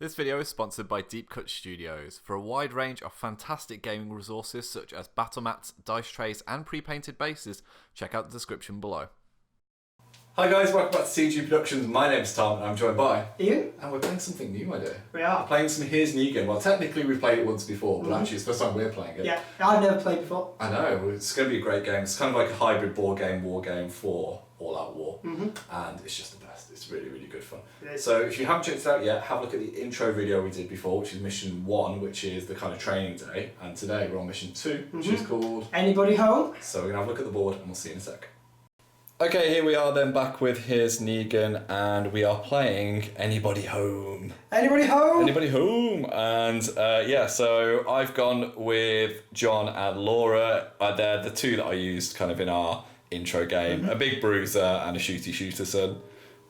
This video is sponsored by Deep Cut Studios. For a wide range of fantastic gaming resources such as battle mats, dice trays and pre-painted bases, check out the description below. Hi guys, welcome back to CG Productions. My name's Tom and I'm joined by Ian. And we're playing something new, my dear. We are. We're playing some Here's Negan. Well, technically we played it once before, but actually it's the first time we're playing it. Yeah, I've never played before. I know, it's going to be a great game. It's kind of like a hybrid board game, war game for all-out war. And it's just the best. It's really, really good fun. So if you haven't checked it out yet, have a look at the intro video we did before, which is mission 1, which is the kind of training day. And today we're on mission 2, which is called... Anybody home? So we're going to have a look at the board and we'll see you in a sec. Okay, here we are then back with Here's Negan and we are playing Anybody Home. Anybody home? Anybody Home. And yeah, so I've gone with John and Laura. They're the two that I used kind of in our intro game. A big bruiser and a shooter son.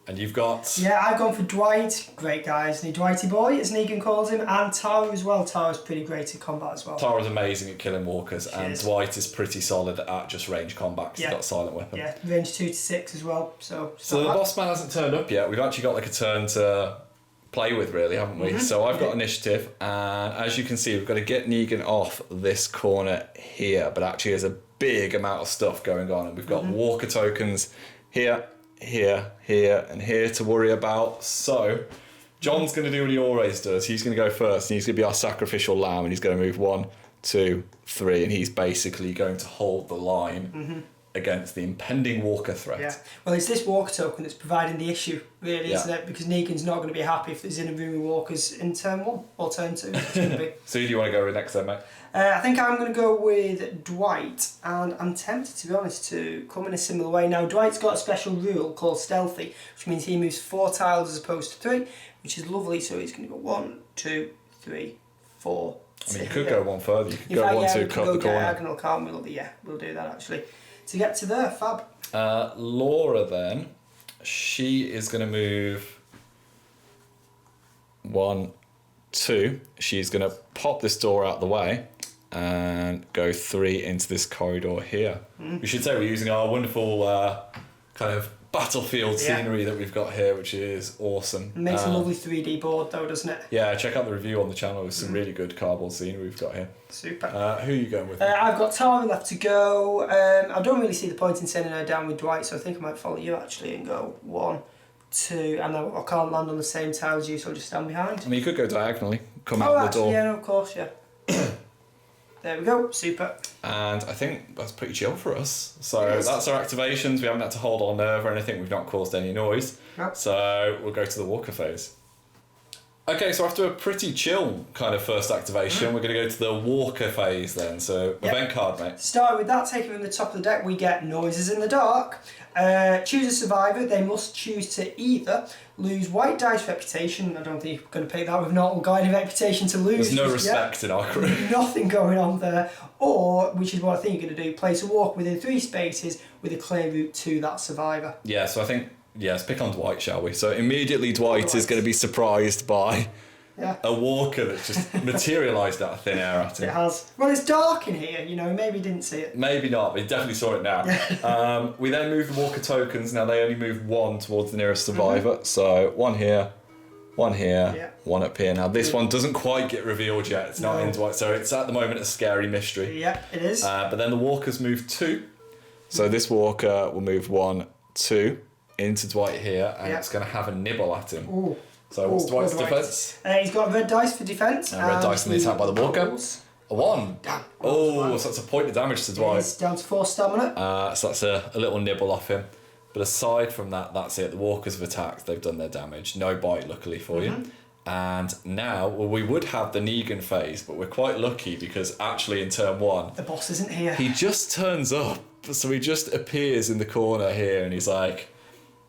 And you've got... Yeah, I've gone for Dwight. Great guy, isn't he? Dwighty boy, as Negan calls him. And Tara as well. Tara's pretty great at combat as well. Tara's amazing at killing walkers and Dwight is pretty solid at just range combat because he's got a silent weapon. Yeah, range 2 to 6 as well. So the boss man hasn't turned up yet. We've actually got like a turn to play with really, haven't we? So I've got initiative and as you can see we've got to get Negan off this corner here, but actually there's a big amount of stuff going on and we've got walker tokens here, here, here and here to worry about. So John's going to do what he always does. He's going to go first and he's going to be our sacrificial lamb and he's going to move 1, 2, 3 and he's basically going to hold the line against the impending walker threat. Yeah, well it's this walker token that's providing the issue really, isn't it? Because Negan's not going to be happy if there's in a room with walkers in turn 1 or turn 2. It's going to be. So who do you want to go with next then, mate? I think I'm going to go with Dwight, and I'm tempted, to be honest, to come in a similar way. Now, Dwight's got a special rule called Stealthy, which means he moves 4 tiles as opposed to 3, which is lovely. So he's going to go 1, 2, 3, 4. I mean, you could go one further. You could go 1, 2, cut the corner. Diagonal, can't we? Lovely, yeah, we'll do that actually. To get to there, fab. Laura then, she is going to move 1, 2. She's going to pop this door out the way and go 3 into this corridor here. We should say we're using our wonderful kind of battlefield scenery that we've got here, which is awesome. It makes a lovely 3D board though, doesn't it? Yeah, check out the review on the channel. There's some really good cardboard scenery we've got here. Super. Who are you going with? I've got Tara left to go. I don't really see the point in sending her down with Dwight, so I think I might follow you actually and go 1, 2, and I can't land on the same tile as you, so I'll just stand behind. I mean, you could go diagonally, come out the door. Yeah, no, of course, yeah. There we go, super. And I think that's pretty chill for us. So that's our activations. We haven't had to hold our nerve or anything. We've not caused any noise. Nope. So we'll go to the walker phase. Okay, so after a pretty chill kind of first activation, we're going to go to the walker phase then. So event card, mate. Start with that, taking from the top of the deck, we get noises in the dark. Choose a survivor. They must choose to either lose white dice reputation. I don't think you're going to pick that with not guided reputation to lose. There's no respect in our crew. Nothing going on there. Or, which is what I think you're going to do, place a walk within 3 spaces with a clear route to that survivor. Yeah, so I think, let's pick on Dwight, shall we? So immediately Dwight is going to be surprised by a walker that's just materialised out of thin air at him. It has. Well, it's dark in here, you know, maybe he didn't see it. Maybe not, but he definitely saw it now. We then move the walker tokens. Now they only move 1 towards the nearest survivor. So 1 here, 1 here, 1 up here. Now this one doesn't quite get revealed yet. It's not in Dwight, so it's at the moment a scary mystery. Yeah, it is. But then the walkers move 2. So this walker will move 1, 2 into Dwight here, and it's going to have a nibble at him. Ooh. So what's Dwight's defence? He's got red dice for defence. And red dice on the attack by the walker. A 1. Damn. Oh, so that's a point of damage to Dwight. He's down to 4 stamina. So that's a little nibble off him. But aside from that, that's it. The walkers have attacked. They've done their damage. No bite, luckily for you. And now, we would have the Negan phase, but we're quite lucky because actually in turn 1... The boss isn't here. He just turns up. So he just appears in the corner here and he's like,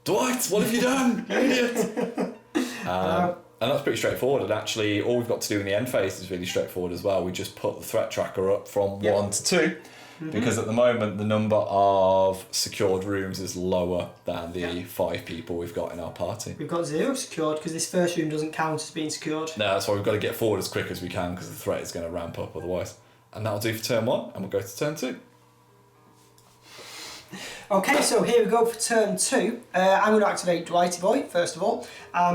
Dwight, what have you done? You idiot! And that's pretty straightforward, and actually all we've got to do in the end phase is really straightforward as well. We just put the threat tracker up from 1 to 2 because at the moment the number of secured rooms is lower than the 5 people we've got in our party. We've got 0 secured because this first room doesn't count as being secured. No, that's why we've got to get forward as quick as we can because the threat is going to ramp up otherwise. And that'll do for turn 1, and we'll go to turn 2. Okay, so here we go for turn 2. I'm going to activate Dwighty Boy first of all.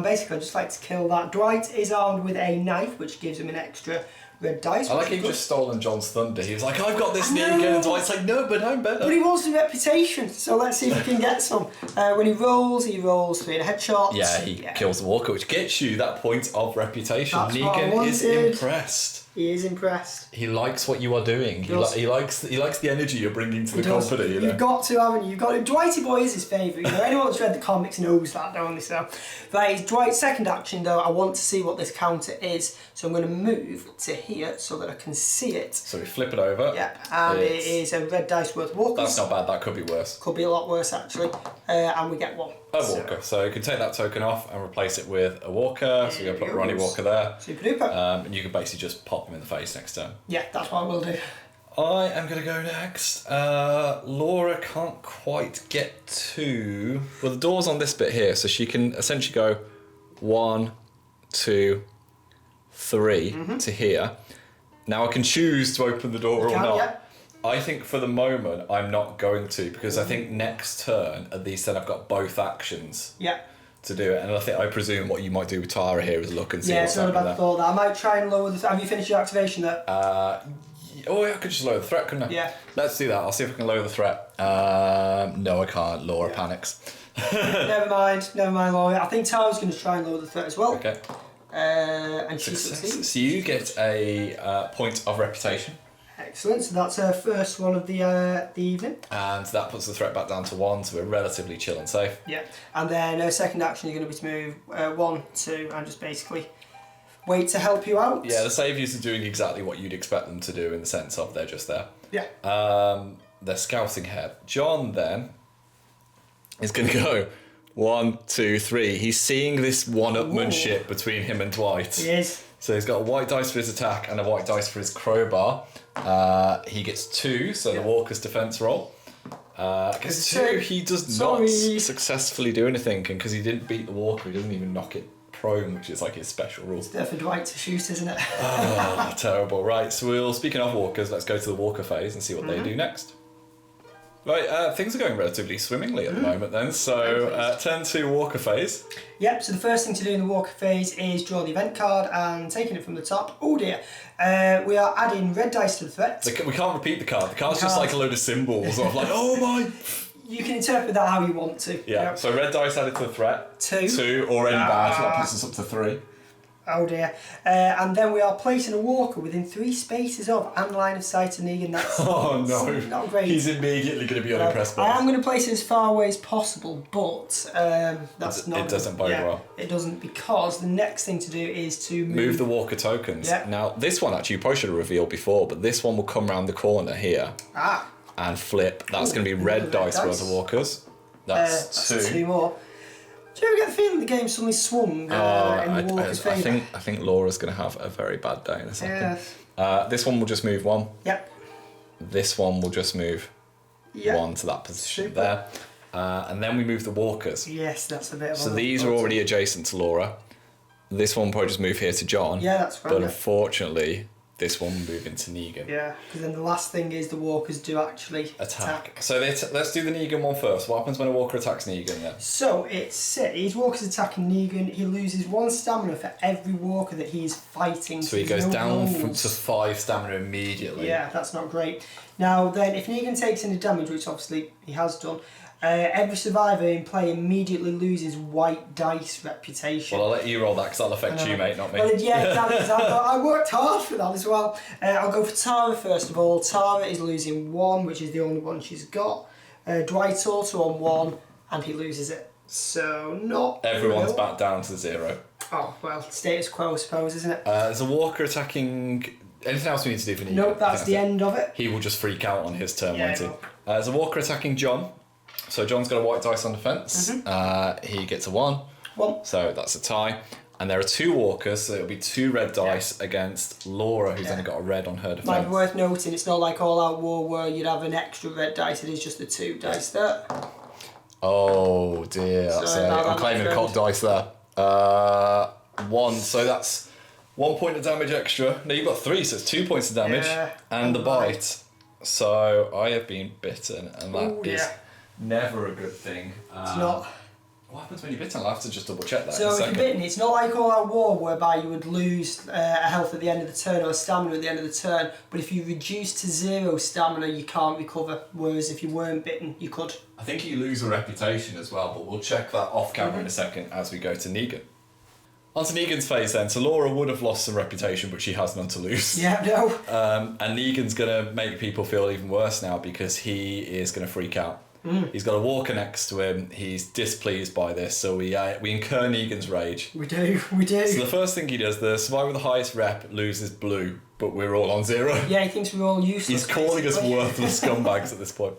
Basically, I'd just like to kill that. Dwight is armed with a knife, which gives him an extra red dice. I like he's just stolen John's thunder. He was like, I've got this Negan, and Dwight's like, no, but I'm better. But he wants the reputation, so let's see if he can get some. When he rolls 3 in a headshot. Yeah, he kills the walker, which gets you that point of reputation. That's what I Negan is wanted. impressed. He is impressed. He likes what you are doing. He likes the energy you're bringing to the company. You know? You've got to, haven't you? You've got to. Dwighty Boy is his favourite. You know, anyone that's read the comics knows that, don't they? So, that is Dwight's second action, though. I want to see what this counter is, so I'm going to move to here so that I can see it. So we flip it over. Yep, and it is a red dice worth walkers. That's not bad. That could be worse. Could be a lot worse, actually. And we get 1. A walker. So you can take that token off and replace it with a walker. So we're going to put Ronnie Walker there. Super duper. And you can basically just pop him in the face next turn. Yeah, that's what I will do. I am going to go next. Laura can't quite get to... Well, the door's on this bit here, so she can essentially go 1, 2, 3 to here. Now I can choose to open the door or not. Yeah. I think for the moment I'm not going to, because I think next turn, at least then I've got both actions. Yeah. To do it, and I presume what you might do with Tara here is look and see it's what's not a happening bad thought. That I might try and lower the. Have you finished your activation there? I could just lower the threat, couldn't I? Yeah. Let's do that. I'll see if I can lower the threat. No, I can't. Laura panics. Never mind, Laura. I think Tara's going to try and lower the threat as well. Okay. And she succeeds. So you get a point of reputation. Excellent. So that's her first one of the evening. And that puts the threat back down to 1, so we're relatively chill and safe. Yeah. And then her second action is going to be to move 1, 2, and just basically wait to help you out. Yeah, the saviors are doing exactly what you'd expect them to do in the sense of they're just there. Yeah. They're scouting ahead. John then is going to go 1, 2, 3. He's seeing this one-upmanship between him and Dwight. He is. So he's got a white dice for his attack and a white dice for his crowbar. He gets 2, so the walker's defense roll. Gets 2, he does not successfully do anything, and because he didn't beat the walker, he doesn't even knock it prone, which is like his special rule. It's there for Dwight to shoot, isn't it? Terrible. Right, so speaking of walkers, let's go to the walker phase and see what they do next. Right, things are going relatively swimmingly at the moment then. So, turn 2 walker phase. Yep, so the first thing to do in the walker phase is draw the event card and taking it from the top. Oh dear. We are adding red dice to the threat. We can't repeat the card. The card's just like a load of symbols of like, oh my... You can interpret that how you want to. Yeah, so red dice added to the threat. 2, already bad, so that puts us up to 3. Oh dear. And then we are placing a walker within 3 spaces of and line of sight to Negan. That's not great. He's immediately going to be unimpressed by I am going to place it as far away as possible, but that's not... It doesn't bode well. It doesn't, because the next thing to do is to move the walker tokens. Yeah. Now, this one actually you probably should have revealed before, but this one will come round the corner here and flip. That's going to be red dice worth of walkers. That's 2. 2 more. Do you ever get the feeling the game suddenly swung in the walker's favour? I think Laura's going to have a very bad day in a second. This one will just move 1. Yep. This one will just move 1 to that position there. And then we move the walkers. Yes, that's a bit of So these are already adjacent to Laura. This one will probably just move here to John. Yeah, that's fine. But unfortunately, this one will move into Negan. Yeah, because then the last thing is the walkers do actually attack. So let's do the Negan one first. What happens when a walker attacks Negan then? So it says walker's attacking Negan. He loses 1 stamina for every walker that he is fighting. So he goes down to 5 stamina immediately. Yeah, that's not great. Now then, if Negan takes any damage, which obviously he has done, every survivor in play immediately loses white dice reputation. Well, I'll let you roll that because that'll affect you, mate, not me. Well, yeah, exactly. I worked hard for that as well. I'll go for Tara first of all. Tara is losing 1, which is the only one she's got. Dwight's also on 1, and he loses it. So not everyone's real. Back down to 0. Oh well, status quo, I suppose, isn't it? There's a walker attacking. Anything else we need to do for Negan? Nope, that's the end of it. He will just freak out on his turn, Yeah, won't he? There's a walker attacking John. So John's got a white dice on defense. He gets a 1. So that's a tie. And there are 2 walkers, so it'll be 2 red dice against Laura, who's only got a red on her defense. Might be worth noting, it's not like All Out War where you'd have an extra red dice. It is just the 2 dice there. Oh dear, I'm claiming cock dice there. 1, so that's 1 point of damage extra. No, you've got 3, so it's 2 points of damage and the bite. So I have been bitten, and that is never a good thing. It's not. What happens when you're bitten? I'll have to just double check that. So if you're bitten, it's not like All Out War whereby you would lose a health at the end of the turn or a stamina at the end of the turn, but if you reduce to 0 stamina, you can't recover, whereas if you weren't bitten, you could. I think you lose a reputation as well, but we'll check that off camera in a second as we go to Negan. On to Negan's phase then. So Laura would have lost some reputation, but she has none to lose. Yeah, no. And Negan's going to make people feel even worse now because he is going to freak out. He's got a walker next to him. He's displeased by this, so we incur Negan's rage. We do. So the first thing he does, the survivor with the highest rep loses blue, but we're all on 0. Yeah, he thinks we're all useless. He's calling basically. us worthless scumbags at this point.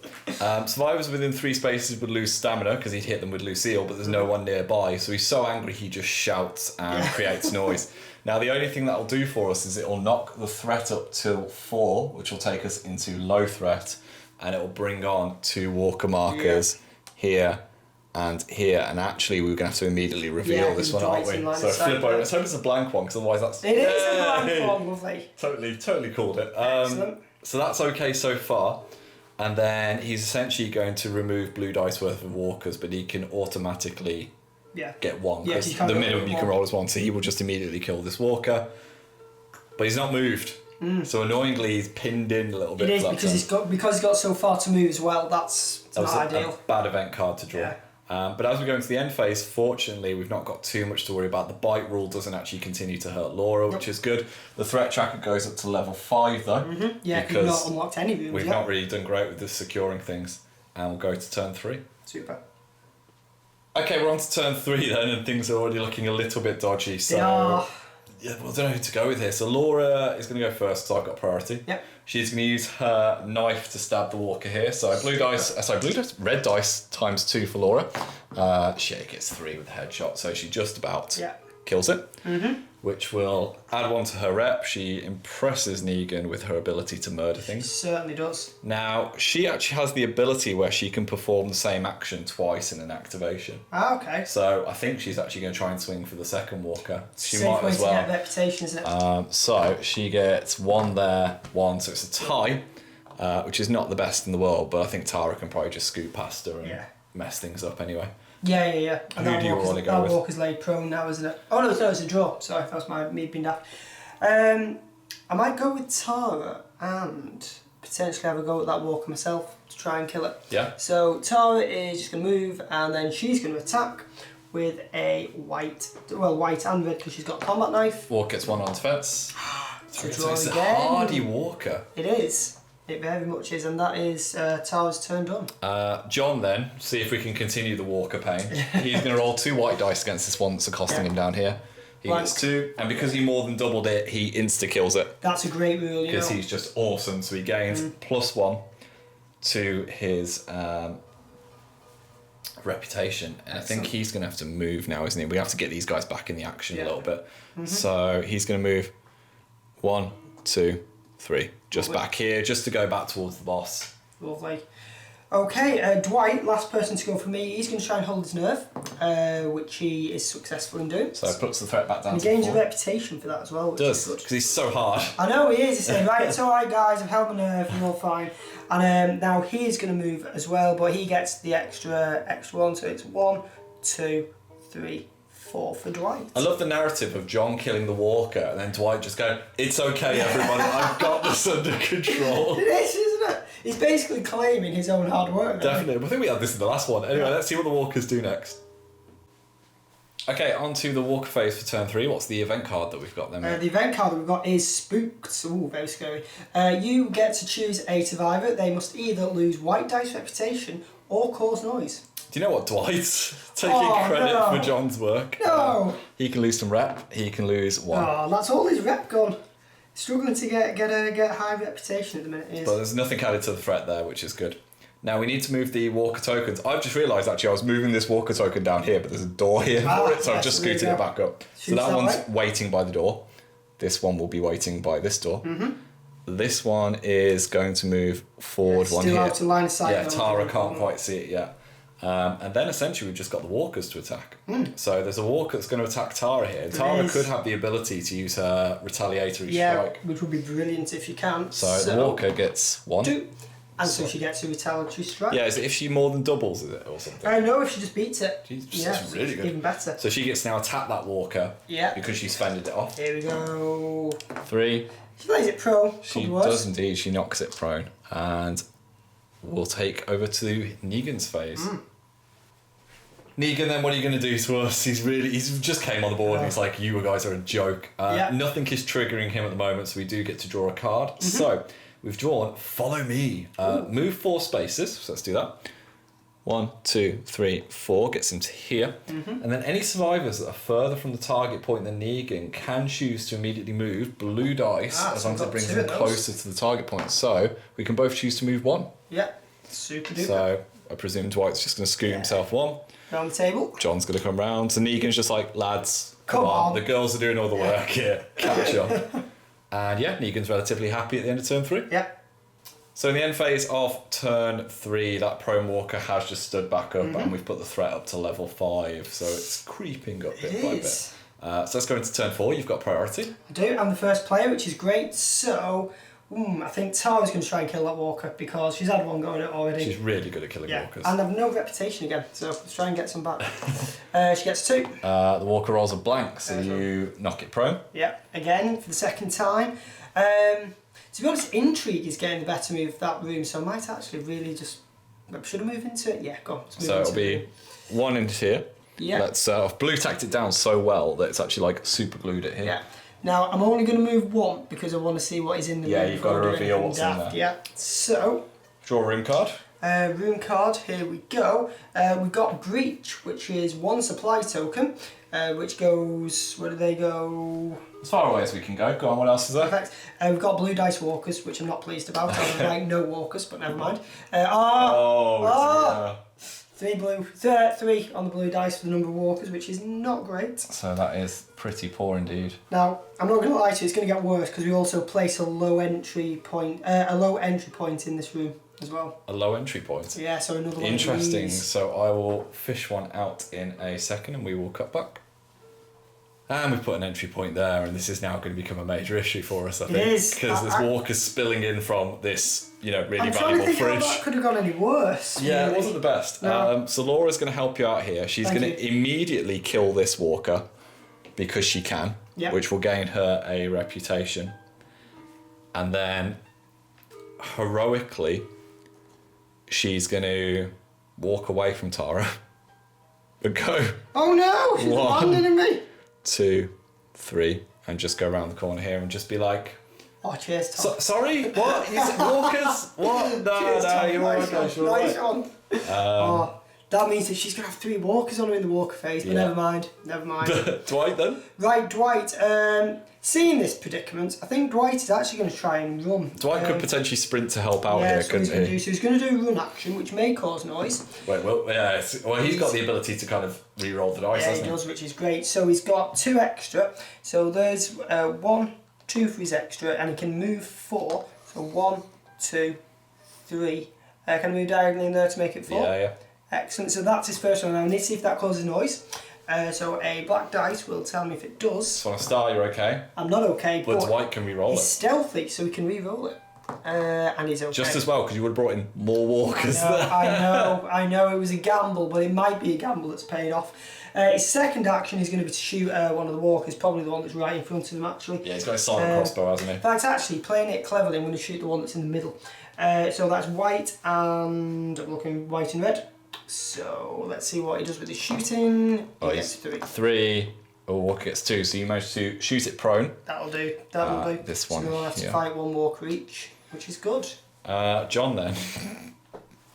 Survivors within 3 spaces would lose stamina because he'd hit them with Lucille, but there's no one nearby. So he's so angry he just shouts and creates noise. Now the only thing that'll do for us is it'll knock the threat up till 4, which will take us into low threat, and it will bring on 2 walker markers here and here. And actually we're going to have to immediately reveal this one, aren't we? So flip over. Let's hope it's a blank one, because otherwise that's... It is a blank one, lovely. Totally called it. Excellent. So that's okay so far. And then he's essentially going to remove blue dice worth of walkers, but he can automatically get 1. Yeah, because the minimum you can roll is 1, so he will just immediately kill this walker. But he's not moved. So annoyingly, he's pinned in a little bit. It is because he's got so far to move as well. That's not ideal. A bad event card to draw. Yeah. But as we go into the end phase, fortunately, we've not got too much to worry about. The bite rule doesn't actually continue to hurt Laura, which is good. The threat tracker goes up to level 5 though. Yeah, because we've not unlocked any rooms we've not really done great with the securing things. And we'll go to turn 3. Super. Okay, we're on to turn 3 then, and things are already looking a little bit dodgy. So yeah, well, I don't know who to go with here. So Laura is going to go first, so I've got priority. Yep. She's going to use her knife to stab the walker here. So red dice times 2 for Laura. She gets 3 with the headshot, so she just about kills it. Which will add 1 to her rep. She impresses Negan with her ability to murder things. She certainly does. Now, she actually has the ability where she can perform the same action twice in an activation. Ah, okay. So I think she's actually going to try and swing for the second walker. She Safe might way as well. to get reputation, isn't it? So she gets 1 there, 1, so it's a tie, which is not the best in the world, but I think Tara can probably just scoot past her and mess things up anyway. Yeah. And Who do you want to go with? That walker's laid prone now, isn't it? Oh no, it's a draw. Sorry, that was me being daft. I might go with Tara and potentially have a go at that walker myself to try and kill it. Yeah. So Tara is just going to move, and then she's going to attack with a white and red because she's got a combat knife. Walker gets 1 on defense. Draw It's a again. hardy walker. It is. It very much is, and that is Tara's turn done. John then, see if we can continue the walker pain. He's going to roll 2 white dice against this one that's accosting him down here. He gets 2, and because he more than doubled it, he insta-kills it. That's a great rule, you know. Because he's just awesome, so he gains +1 to his reputation. And I think he's going to have to move now, isn't he? We have to get these guys back in the action a little bit. So he's going to move 1, 2, 3. Just back here, just to go back towards the boss. Lovely. Okay, Dwight, last person to go for me. He's going to try and hold his nerve, which he is successful in doing. So it puts the threat back down and to he gains 4. a reputation for that as well, which is good. Because he's so hard. I know he is. He said, right, it's alright guys, I've held my nerve, we're all fine. And now he is going to move as well, but he gets the extra 1, so it's 1, 2, 3, 4 for Dwight. I love the narrative of John killing the walker and then Dwight just going, "It's okay, everybody, I've got this under control." It is, isn't it? He's basically claiming his own hard work. Definitely. I think we had this in the last one. Anyway, let's see what the walkers do next. Okay, on to the walker phase for turn 3. What's the event card that we've got then? The event card that we've got is Spooked. Ooh, very scary. You get to choose a survivor. They must either lose white dice reputation or cause noise. Do you know what, Dwight's taking credit for John's work? No! He can lose some rep, he can lose 1. Oh, that's all his rep gone. Struggling to get high reputation at the minute. But there's nothing added to the threat there, which is good. Now we need to move the walker tokens. I've just realised actually I was moving this walker token down here, but there's a door here for it, so I've just scooted it back up. So that one's waiting by the door. This one will be waiting by this door. This one is going to move forward one here. Still out of line of sight. Yeah, Tara can't quite see it yet. And then essentially we've just got the walkers to attack. So there's a walker that's going to attack Tara here. Tara could have the ability to use her retaliatory strike. Which would be brilliant if you can. So the walker gets 1, And so she gets a retaliatory strike. Yeah, is it if she more than doubles, is it, or something? I know if she just beats it. She's Yeah, really good. even better. So she gets to now attack that walker. Yeah. Because she's fended it off. Here we go. 3. She lays it prone. She Couple words. does indeed. She knocks it prone, and we'll take over to Negan's phase. Negan, then what are you going to do to us? He's just came on the board and he's like, you guys are a joke. Nothing is triggering him at the moment, so we do get to draw a card. So we've drawn Follow Me. Move 4 spaces, so let's do that. 1, 2, 3, 4 gets him to here. And then any survivors that are further from the target point than Negan can choose to immediately move blue dice as long as it brings them closer to the target point. So we can both choose to move 1. Yeah, super duper. So I presume Dwight's just going to scoot himself 1. Round the table. John's going to come round. So Negan's just like, lads, come on. The girls are doing all the work here. Catch up. And yeah, Negan's relatively happy at the end of turn 3. Yeah. So in the end phase of turn 3, that prone walker has just stood back up and we've put the threat up to level 5. So it's creeping up bit by bit. So let's go into turn 4. You've got priority. I do. I'm the first player, which is great. So I think Tara's going to try and kill that walker because she's had one going already. She's really good at killing walkers. And I've no reputation again, so let's try and get some back. She gets 2. The walker rolls a blank, so you knock it prone. Yeah, again for the second time. To be honest, intrigue is getting the better me of that room, so I might actually really just... Should I move into it? Yeah, go on. So it'll be 1 into here. Yeah. Let's blue tacked it down so well that it's actually like super glued it here. Yeah. Now, I'm only going to move 1 because I want to see what is in the room. Yeah, you've got to reveal what's in there. Yeah, so... Draw a room card. Room card, here we go. We've got Breach, which is 1 supply token, which goes... Where do they go? As far away as we can go. Go on, what else is there? Perfect. We've got blue dice walkers, which I'm not pleased about. I would like no walkers, but never mind. 3 blue, 3 on the blue dice for the number of walkers, which is not great. So that is pretty poor indeed. Now, I'm not going to lie to you, it's going to get worse because we also place a low entry point in this room as well. A low entry point? Yeah, so another one. Interesting. So I will fish one out in a second and we will cut back. And we've put an entry point there, and this is now going to become a major issue for us, I think. It is. Because there's walkers spilling in from this, really I'm trying valuable to think fridge. how that could have gone any worse. Yeah, really. it wasn't the best. No. So Laura's going to help you out here. She's going to immediately kill this walker because she can, which will gain her a reputation. And then, heroically, she's going to walk away from Tara and go. Oh no! She's 1, abandoning me! 2, 3, and just go around the corner here and just be like, oh, cheers, Tom. sorry, what? You said walkers? What? No, Cheers, no, Tom. you're Nice right. one. Nice one. That means that she's going to have 3 walkers on her in the walker phase, but never mind. Dwight then? Right, Dwight. Seeing this predicament, I think Dwight is actually going to try and run. Dwight could potentially sprint to help out here, couldn't he? So he's going to do a run action, which may cause noise. Wait, he's got the ability to kind of re-roll the dice, Yeah, hasn't he does, which is great. So he's got 2 extra. So there's 1, 2 for his extra, and he can move 4. So 1, 2, 3. Can I move diagonally in there to make it 4? Yeah. Excellent. So that's his first one. Now I need to see if that causes noise. So a black dice will tell me if it does. So on a start, you're okay. I'm not okay, but Dwight can re-roll he's it. Stealthy, so he can re-roll it. And he's okay. Just as well, because you would have brought in more walkers there. I know. It was a gamble, but it might be a gamble that's paid off. His second action is going to be to shoot one of the walkers, probably the one that's right in front of him, actually. Yeah, he's got a silent crossbow, hasn't he? In fact, actually, playing it cleverly, I'm going to shoot the one that's in the middle. So that's white and... I'm looking white and red. So let's see what he does with his shooting. He gets 3. 3. Oh, walker gets 2, so you manage to shoot it prone. That'll do. This one. So we'll have to fight 1 walker each, which is good. John then.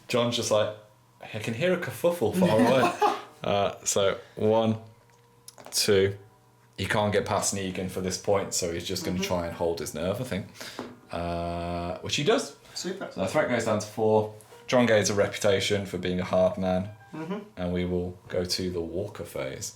John's just like, I can hear a kerfuffle far away. So 1, 2. He can't get past Negan for this point, so he's just going to try and hold his nerve, I think. Which he does. Super. So the threat goes down to 4. John gains a reputation for being a hard man. And we will go to the walker phase.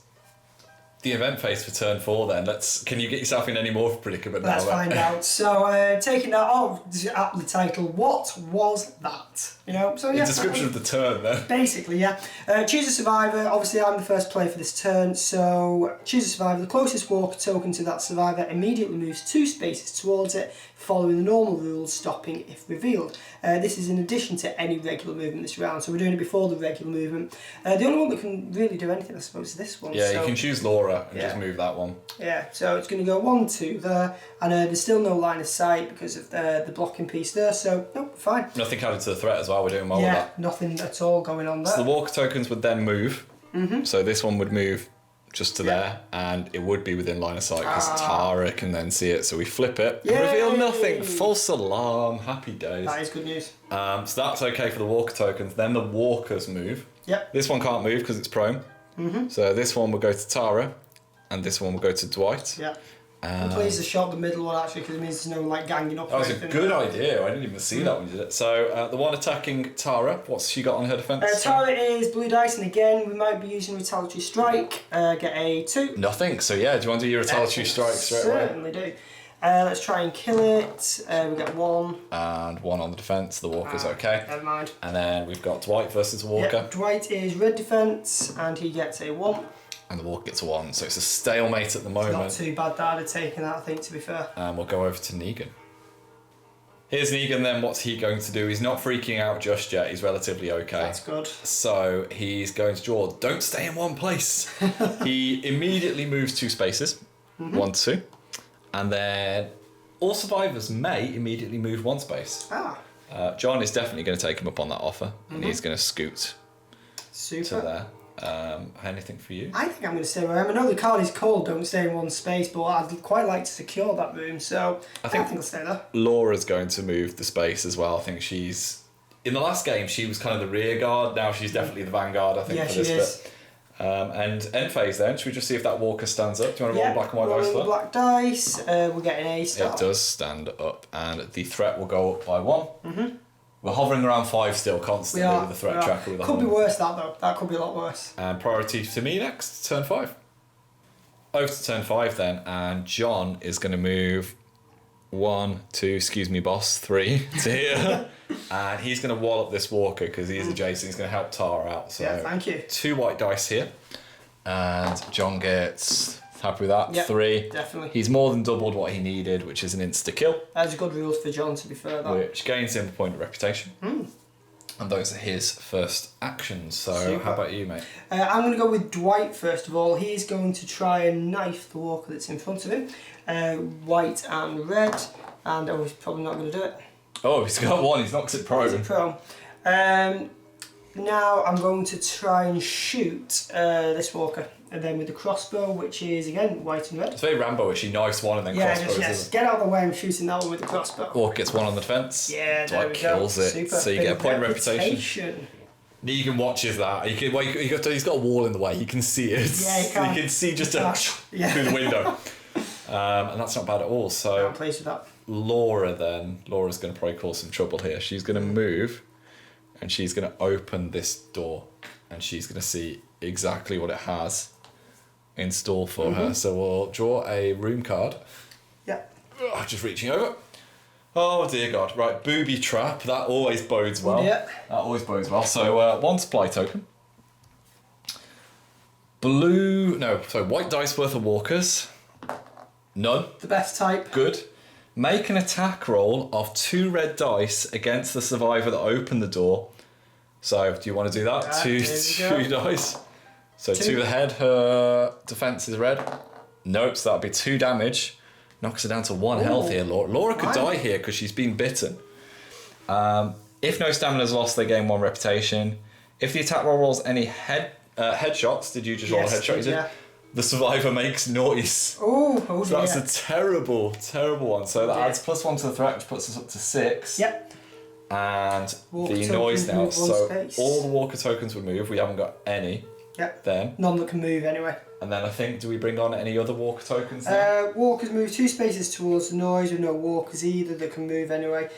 the event phase for turn 4 then. Can you get yourself in any more predicament now? Let's find out. So taking that off at the title, what was that? You know, so yeah. The description of the turn then. Basically, yeah. Choose a survivor. Obviously, I'm the first player for this turn, so choose a survivor. The closest walker token to that survivor immediately moves 2 spaces towards it, following the normal rules, stopping if revealed. This is in addition to any regular movement this round, so we're doing it before the regular movement. The only one that can really do anything, I suppose, is this one. Yeah, so, you can choose Laura and just move that one. Yeah, so it's going to go 1, 2 there, and there's still no line of sight because of the blocking piece there, so no, fine. Nothing added to the threat as well, we're doing well with that. Nothing at all going on there. So the walker tokens would then move. So this one would move just to there, and it would be within line of sight because Tara can then see it. So we flip it, reveal nothing, false alarm, happy days. That is good news. So that's okay for the walker tokens. Then the walkers move. Yep. This one can't move because it's prone. So this one will go to Tara, and this one will go to Dwight. Yeah. I'm pleased to shot the middle one actually because it means there's no like ganging up. That was a good idea. I didn't even see that when you did it. So the one attacking Tara, what's she got on her defence? Tara is blue dice, and again we might be using retaliatory strike. Get a 2. Nothing. So yeah, do you want to do your retaliatory strike straight away? Certainly do. Let's try and kill it. We get 1. And 1 on the defence. The walker's okay. Never mind. And then we've got Dwight versus Walker. Yep, Dwight is red defence, and he gets a 1. And the walker gets a 1. So it's a stalemate at the moment. Not too bad that I'd have taken that, I think, to be fair. And we'll go over to Negan. Here's Negan then, what's he going to do? He's not freaking out just yet, he's relatively okay. That's good. So he's going to draw, don't stay in one place. He immediately moves 2 spaces, 1, 2. And then all survivors may immediately move 1 space. John is definitely going to take him up on that offer, and he's going to scoot to there. Anything for you? I think I'm going to stay where I am. I know the card is called don't stay in one space, but I'd quite like to secure that room, so I think I'll stay there. Laura's going to move the space as well. I think she's... In the last game, she was kind of the rear guard. Now she's definitely the vanguard, I think, for this bit. And end phase then, should we just see if that walker stands up? Do you want to roll black and white dice for that? Black dice, we're getting a star. It does stand up, and the threat will go up by 1. We're hovering around 5 still, constantly with the threat tracker. With the could be worse, that though. That could be a lot worse. And priority to me next, turn 5. Over to turn 5 then, and John is going to move 1, 2, excuse me boss, 3 to here. And he's going to wall up this walker because he is adjacent. He's going to help Tara out. So yeah, thank you. 2 white dice here. And John gets... Happy with that? Yep, 3. Definitely. He's more than doubled what he needed, which is an insta-kill. That's good rules for John, to be fair. Which gains him a point of reputation. And those are his first actions. So Super. How about you, mate? I'm going to go with Dwight first of all. He's going to try and knife the walker that's in front of him. White and red. And he's probably not going to do it. Oh, he's got 1. He's not prone. He's prone. Now I'm going to try and shoot this walker. And then with the crossbow, which is again white and red. It's very Rambo-ish. He knifes one and then crossbows. Yes. Get out of the way. I'm shooting that one with the crossbow. Walker gets 1 on the defence. Yeah, there Dwight we kills go. it. Super. So you get a point of reputation. Negan watches that. He's got a wall in the way. He can see it. Yeah, he can. He can see just through the window. And that's not bad at all. So I'm pleased with that. Laura's going to probably cause some trouble here. She's going to move, and she's going to open this door, and she's going to see exactly what it has in store for her. So we'll draw a room card. Yeah. Just reaching over. Oh dear God. Right, booby trap. That always bodes well. Yeah. That always bodes well. So 1 supply token. White dice worth of walkers. None. The best type. Good. Make an attack roll of 2 red dice against the survivor that opened the door. So do you want to do that? Two dice. So 2 to the head, her defence is red. Nope, so that'd be 2 damage. Knocks her down to 1 health here, Laura. Laura could die here because she's been bitten. If no stamina is lost, they gain 1 reputation. If the attack roll rolls any headshots, did you just roll a headshot? Yeah. The survivor makes noise. Oh, so that's a terrible, terrible one. So that adds +1 to the threat, which puts us up to 6. Yep. And walker the noise now. So space. all the walker tokens would move. We haven't got any. Yep. Then none that can move anyway. And then I think, do we bring on any other walker tokens now? Walkers move 2 spaces towards the noise with no walkers either that can move anyway.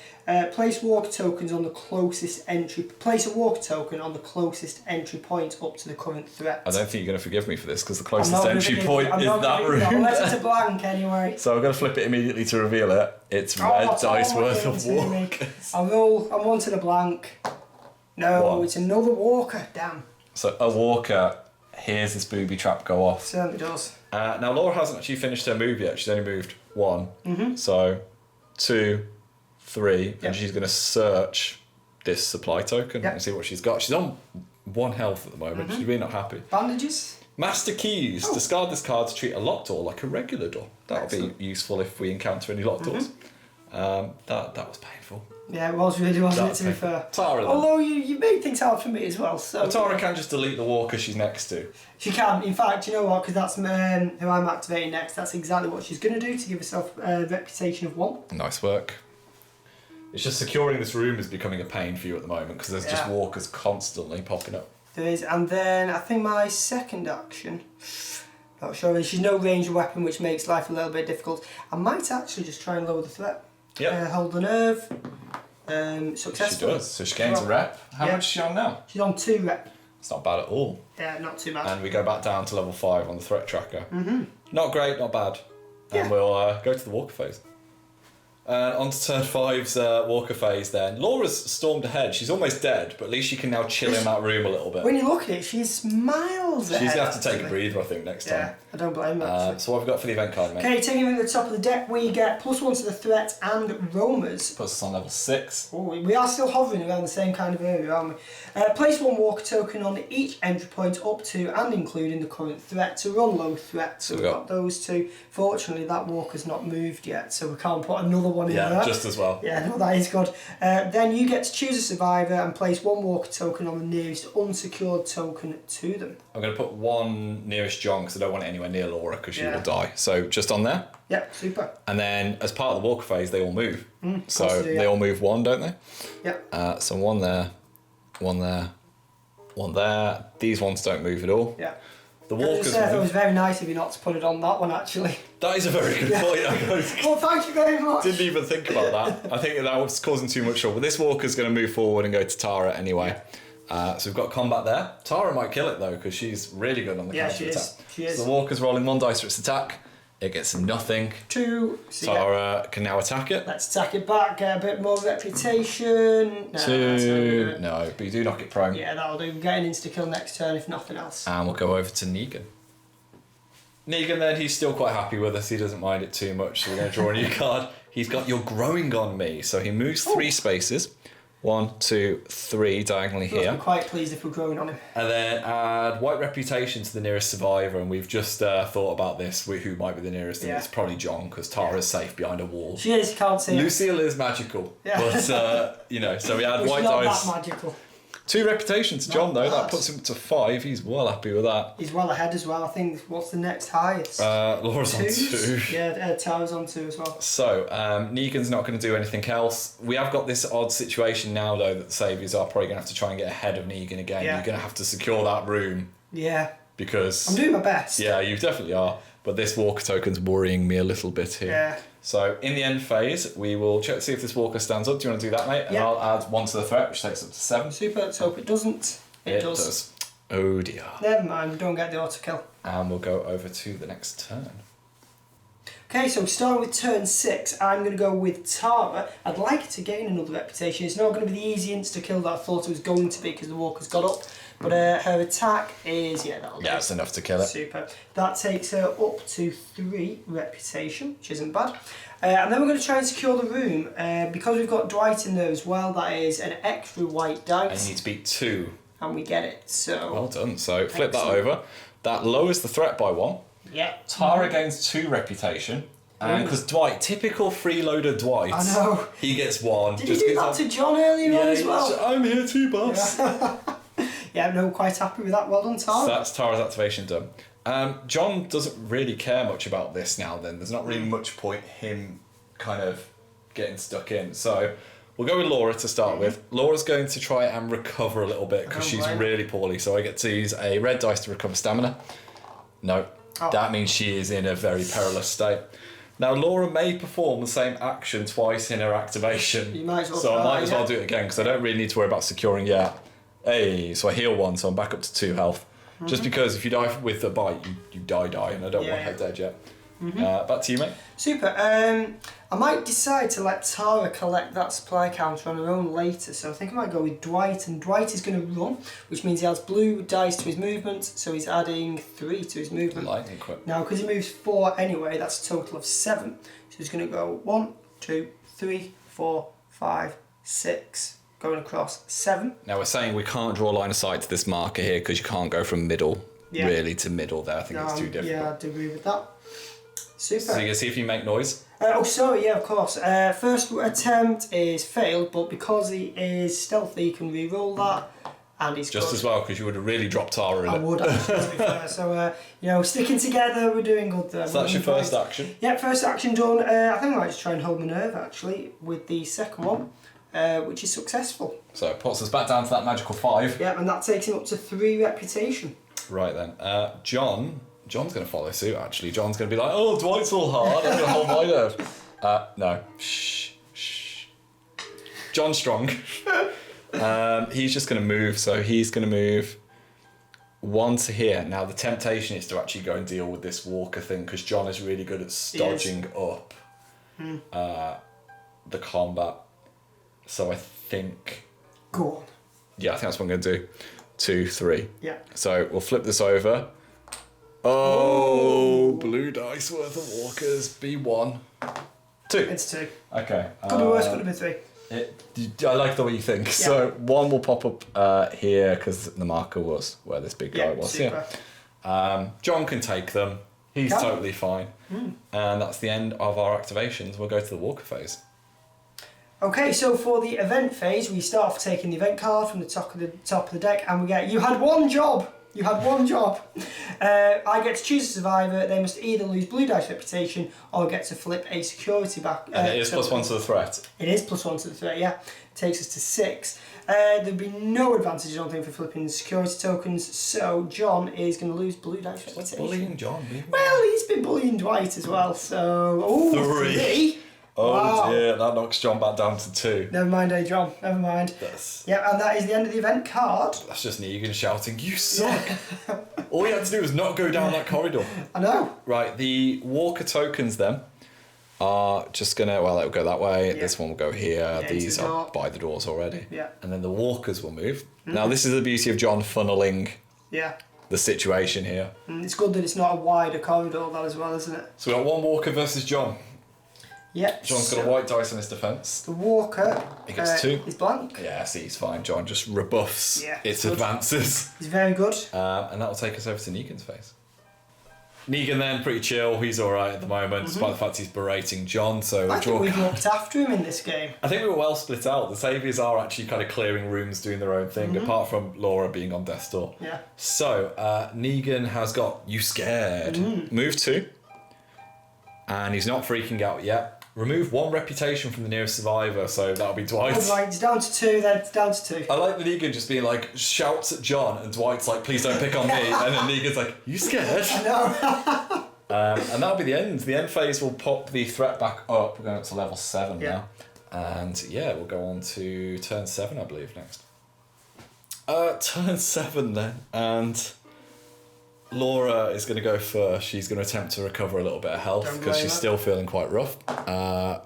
Place walker tokens on the closest entry. Place a walker token on the closest entry point up to the current threat. I don't think you're going to forgive me for this because the closest entry point is that room. Unless it's a blank anyway. So I'm going to flip it immediately to reveal it. It's red dice worth of walkers. I'm wanting a blank. No, it's another walker. Damn. So a walker hears this booby trap go off. Certainly does. Now Laura hasn't actually finished her move yet. She's only moved 1. Mm-hmm. So 2, 3, and she's going to search this supply token and see what she's got. She's on 1 health at the moment. She's really not happy. Bandages. Master keys. Discard this card to treat a locked door like a regular door. That'll be useful if we encounter any locked doors. That was painful. Yeah, it was really, wasn't it, to be fair? Tara, then. Although you made things hard for me as well. So Tara can just delete the walker she's next to. She can. In fact, you know what? Because that's who I'm activating next. That's exactly what she's going to do to give herself a reputation of 1. Nice work. It's just securing this room is becoming a pain for you at the moment because there's just walkers constantly popping up. There is. And then I think my second action, not sure, she's no ranged weapon, which makes life a little bit difficult. I might actually just try and lower the threat. Hold the nerve. Successful. She does. So she gains a rep. How much is she on now? She's on 2 rep. It's not bad at all. Yeah, not too bad. And we go back down to level 5 on the threat tracker. Not great, not bad. And we'll go to the walker phase. On to turn 5's walker phase then. Laura's stormed ahead. She's almost dead, but at least she can now chill in that room a little bit. When you look at it, she's miles ahead. She's going to have to take a breather, I think, next time. Yeah, I don't blame her. So what have we got for the event card, mate? Okay, taking it at the top of the deck, we get +1 to the threat and roamers. Puts us on level 6. Oh, we are still hovering around the same kind of area, aren't we? Place 1 walker token on each entry point up to and including the current threat to run low threat. So we've got those 2. Fortunately, that walker's not moved yet, so we can't put another one in there. Yeah, just as well. Yeah, no, that is good. Then you get to choose a survivor and place 1 walker token on the nearest unsecured token to them. I'm going to put 1 nearest John because I don't want it anywhere near Laura because she will die. So just on there. Yep, super. And then as part of the walker phase, they all move. So they all move 1, don't they? Yep. So 1 there, 1 there, 1 there. These ones don't move at all. Yeah. The walkers it move. was very nice of you not to put it on that one, actually. That is a very good point. Well, thank you very much. Didn't even think about that. I think that was causing too much trouble. This walker's going to move forward and go to Tara anyway. So we've got combat there. Tara might kill it though because she's really good on the counter attack. She is. So the walker's rolling 1 dice for its attack. It gets nothing. 2. So Tara can now attack it. Let's attack it back, get a bit more reputation. No, 2. No, but you do knock it prone. Yeah, that'll do. Get an insta-kill next turn if nothing else. And we'll go over to Negan. Negan then, he's still quite happy with us. He doesn't mind it too much. So we're going to draw a new card. He's got You're Growing on Me. So he moves 3 spaces. 1, 2, 3 diagonally here. I'm quite pleased if we're growing on him. And then add White Reputation to the nearest survivor. And we've just thought about this, who might be the nearest. And it's probably John because Tara's safe behind a wall. She is, you can't see Lucille is magical. Yeah. But, so we add white not dice. That magical. 2 reputation to John, though. Bad. That puts him to 5. He's well happy with that. He's well ahead as well. I think, what's the next highest? Laura's on 2. Yeah, Tara's on 2 as well. So, Negan's not going to do anything else. We have got this odd situation now, though, that the Saviours are probably going to have to try and get ahead of Negan again. Yeah. You're going to have to secure that room. Yeah. Because... I'm doing my best. Yeah, you definitely are. But this walker token's worrying me a little bit here. Yeah. So, in the end phase, we will check to see if this walker stands up. Do you want to do that, mate? And I'll add 1 to the threat, which takes up to 7. Super, let's hope it doesn't. It does. Oh dear. Never mind, don't get the auto kill. And we'll go over to the next turn. Okay, so starting with turn 6, I'm going to go with Tara. I'd like to gain another reputation. It's not going to be the easy insta-kill that I thought it was going to be because the walker's got up. But her attack is, that'll do. Yeah, it's enough to kill it. Super. That takes her up to 3 reputation, which isn't bad. And then we're going to try and secure the room. Because we've got Dwight in there as well, that is an extra white dice. And you need to beat 2. And we get it, so... Well done. So flip that over. That lowers the threat by 1. Yeah. Tara gains 2 reputation. And because Dwight, typical freeloader Dwight, I know. he gets 1. Did you do that to John earlier on as well? I'm here too, boss. Yeah, no, quite happy with that. Well done, Tara. So that's Tara's activation done. John doesn't really care much about this now then. There's not really much point him kind of getting stuck in. So we'll go with Laura to start with. Laura's going to try and recover a little bit because she's really poorly. So I get to use a red dice to recover stamina. No, that means she is in a very perilous state. Now, Laura may perform the same action twice in her activation. You might as well so I might as well yeah. do it again, because I don't really need to worry about securing yet. Hey, so I heal 1, so I'm back up to 2 health. Just because if you die with a bite, you die, and I don't want her dead yet. Back to you, mate. Super. I might decide to let Tara collect that supply counter on her own later, so I think I might go with Dwight, and Dwight is going to run, which means he adds blue dice to his movement, so he's adding 3 to his movement. Lightning quick. Now, because he moves 4 anyway, that's a total of 7. So he's going to go 1, 2, 3, 4, 5, 6, going across 7. Now, we're saying we can't draw a line of sight to this marker here because you can't go from middle, really, to middle there. I think it's too difficult. Yeah, I do agree with that. Super. So you can see if you make noise. Oh, sorry, yeah, of course. First attempt is failed, but because he is stealthy, he can re-roll that, and he's Just good. as well, because you would have really dropped Tara in I it. would actually, to be fair. So, sticking together, we're doing good there. So that's your first action. Yeah, first action done. I think I might just try and hold my nerve, actually, with the second one, which is successful. So it puts us back down to that magical 5. Yeah, and that takes him up to 3 reputation. Right then. John's going to follow suit, actually. John's going to be like, oh, Dwight's all hard. I'm going to hold my nerve. No. Shh. John's strong. He's just going to move. So he's going to move 1 to here. Now, the temptation is to actually go and deal with this walker thing, because John is really good at stodging up the combat. So I think... Go on. Yeah, I think that's what I'm going to do. 2, 3. Yeah. So we'll flip this over. Oh, blue dice worth of walkers. B1. 2. It's 2. Okay. Could be worse, could have been 3. I like the way you think. Yeah. So 1 will pop up here because the marker was where this big guy was. Super. Yeah. John can take them. He's totally fine. And that's the end of our activations. We'll go to the walker phase. Okay, so for the event phase, we start off taking the event card from the top of the deck, and we get, you had 1 job. You had 1 job. I get to choose a survivor. They must either lose blue dice reputation or get to flip a security back. And it is +1 to the threat. It is +1 to the threat, yeah. Takes us to 6. There'd be no advantage, I don't think, for flipping security tokens, so John is going to lose blue dice reputation. What's bullying John? Well, he's been bullying Dwight as well, so... Oh, 3. Oh wow. dear, that knocks John back down to 2. Never mind, John. Never mind. Yeah, and that is the end of the event card. That's just Negan shouting, "You suck!" All you had to do was not go down that corridor. I know. Right, the walker tokens then are just gonna, well, it'll go that way. Yeah. This one will go here. Yeah, these are by the doors already. Yeah. And then the walkers will move. Now this is the beauty of John funneling. Yeah. The situation here. It's good that it's not a wider corridor, that as well, isn't it? So we got 1 walker versus John. Yep. John's got a white dice on his defence. The walker. He gets 2. He's blank. Yeah, see, he's fine. John just rebuffs its advances. He's very good. And that will take us over to Negan's phase. Negan then, pretty chill. He's alright at the moment, despite the fact he's berating John. So I think we've looked after him in this game. I think we were well split out. The Saviours are actually kind of clearing rooms, doing their own thing, apart from Laura being on death's door. Yeah. So, Negan has got you scared. Move 2. And he's not freaking out yet. Remove 1 reputation from the nearest survivor, so that'll be Dwight. Oh, right, it's down to 2 then, it's down to 2. I like the Negan just being like, shouts at John, and Dwight's like, please don't pick on me, and then Negan's like, you scared? I know. And that'll be the end. The end phase will pop the threat back up. We're going up to level 7 now. And yeah, we'll go on to turn 7, I believe, next. Turn 7 then, and Laura is going to go first. She's going to attempt to recover a little bit of health because she's still feeling quite rough.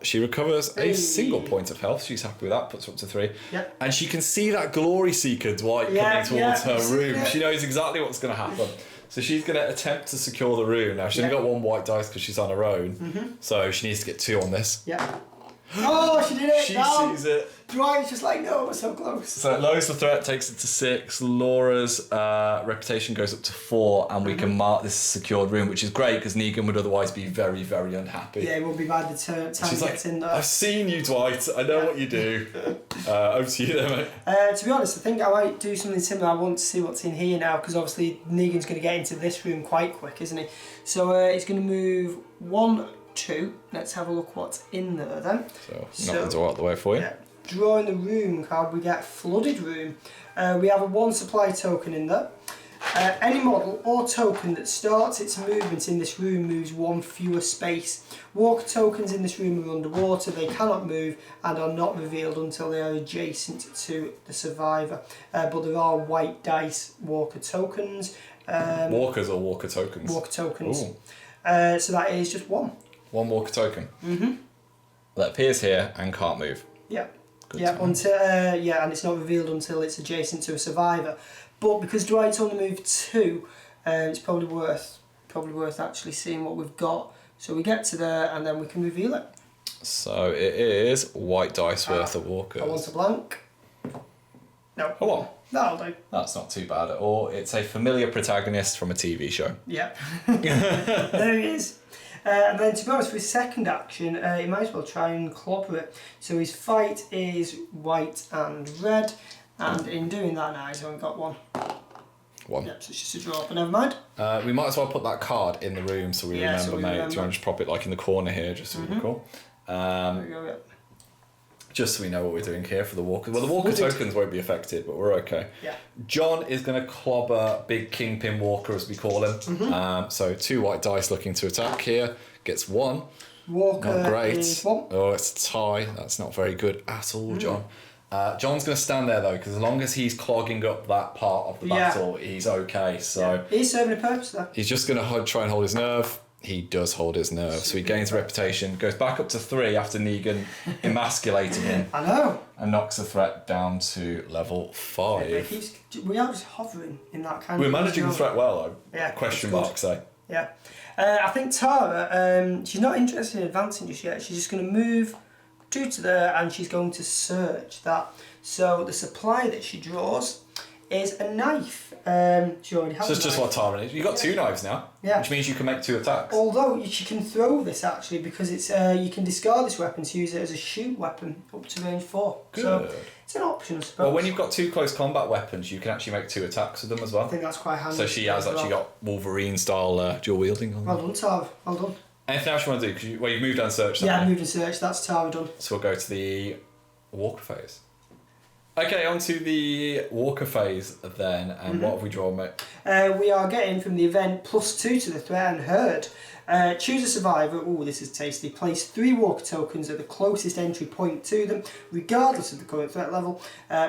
She recovers a single point of health. She's happy with that, puts her up to 3. Yep. And she can see that glory seeker Dwight coming towards her room. She knows exactly what's going to happen. So she's going to attempt to secure the room. Now, she's only got 1 white dice because she's on her own. So she needs to get 2 on this. Yeah. Oh, she did it! She sees it. Dwight's just like, no, we're so close. So it lowers the threat, takes it to 6. Laura's reputation goes up to 4, and we can mark this secured room, which is great because Negan would otherwise be very, very unhappy. Yeah, it will be bad the time She's he like, gets in there. I've seen you, Dwight. I know what you do. Over to you then, mate. To be honest, I think I might do something similar. I want to see what's in here now because obviously Negan's going to get into this room quite quick, isn't he? So he's going to move 1, 2. Let's have a look what's in there then. So knock the door out the way for you. Yeah. Drawing the room card, we get flooded room. We have a 1 supply token in there. Any model or token that starts its movement in this room moves one fewer space. Walker tokens in this room are underwater, they cannot move and are not revealed until they are adjacent to the survivor. But there are white dice walker tokens. Walkers or walker tokens? Walker tokens. Ooh. So that is just one. One walker token. That appears here and can't move. Yeah. Good Yeah, to know. until and it's not revealed until it's adjacent to a survivor. But because Dwight's only moved 2, it's probably worth actually seeing what we've got. So we get to there and then we can reveal it. So it is white dice worth of walkers. I want a blank. No. Oh, what? That'll do. That's not too bad at all. It's a familiar protagonist from a TV show. Yeah. There he is. And then to be honest, for his second action, he might as well try and clobber it. So his fight is white and red, and in doing that now he's only got one. One. Yep, so it's just a draw, but never mind. We might as well put that card in the room so we Yeah, remember, so we mate. remember. Do you want to just prop it like in the corner here, just so we recall? There we go, yep. Just so we know what we're doing here for the walkers. Well, the walker Wooded. tokens won't be affected, but we're okay. Yeah. John is going to clobber Big Kingpin Walker, as we call him. So 2 white dice looking to attack here. Gets 1. Walker Not great. is 1. Oh, it's a tie. That's not very good at all, John. John's going to stand there, though, because as long as he's clogging up that part of the Yeah. battle, he's okay. So He's serving a purpose there. he's just going to try and hold his nerve. He does hold his nerve. So he gains reputation, goes back up to 3 after Negan emasculating him, I know. and knocks the threat down to level But 5. we are just hovering in that kind We're of... managing the threat well, though. Yeah, Question that's good. mark, say. Yeah. I think Tara, she's not interested in advancing just yet. She's just going to move 2 to there and she's going to search that. So the supply that she draws is a knife. She already has So it's a just knife. what Tara needs. You've got 2 knives now, Yeah. which means you can make 2 attacks. Although she can throw this actually because it's you can discard this weapon to use it as a shoot weapon up to range 4. Good. So it's an option, I suppose. Well, when you've got 2 close combat weapons, you can actually make 2 attacks with them as I well. think that's quite handy. So she has as actually well. got Wolverine style dual wielding on Well them. done, Tara. Well done. Anything else you want to do? Cause you've moved down search. Yeah, I haven't you? moved and searched. That's Tara done. So we'll go to the Walker phase. Okay, on to the Walker phase then. And what have we drawn, mate? We are getting from the event +2 to the threat and herd. Choose a survivor. Ooh, this is tasty. Place 3 walker tokens at the closest entry point to them, regardless of the current threat level.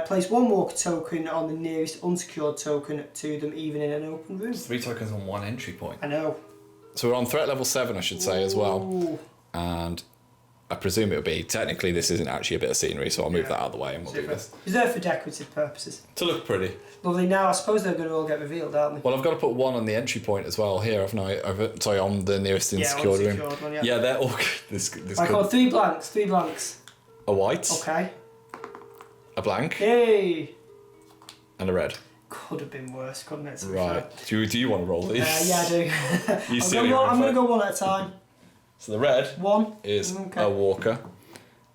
Place 1 walker token on the nearest unsecured token to them, even in an open room. 3 tokens on 1 entry point. I know. So we're on threat level 7, I should say, as well. Ooh. And I presume it'll be, technically this isn't actually a bit of scenery, so I'll move Yeah. that out of the way and we'll do Super. this. Reserved for decorative purposes. To look pretty. Lovely. Now, I suppose they're going to all get revealed, aren't they? Well, I've got to put 1 on the entry point as well here, haven't I? Sorry, on the nearest unsecured room. unsecured one, yeah. Yeah, they're all... This I could... call 3 blanks. 3 blanks. A white, Okay. a blank, Hey. and a red. Could have been worse, couldn't it? to be Right. Do you want to roll these? fair? Yeah, I do. You I'm silly going red. to go 1 at a time. So the red 1. is Okay. a walker.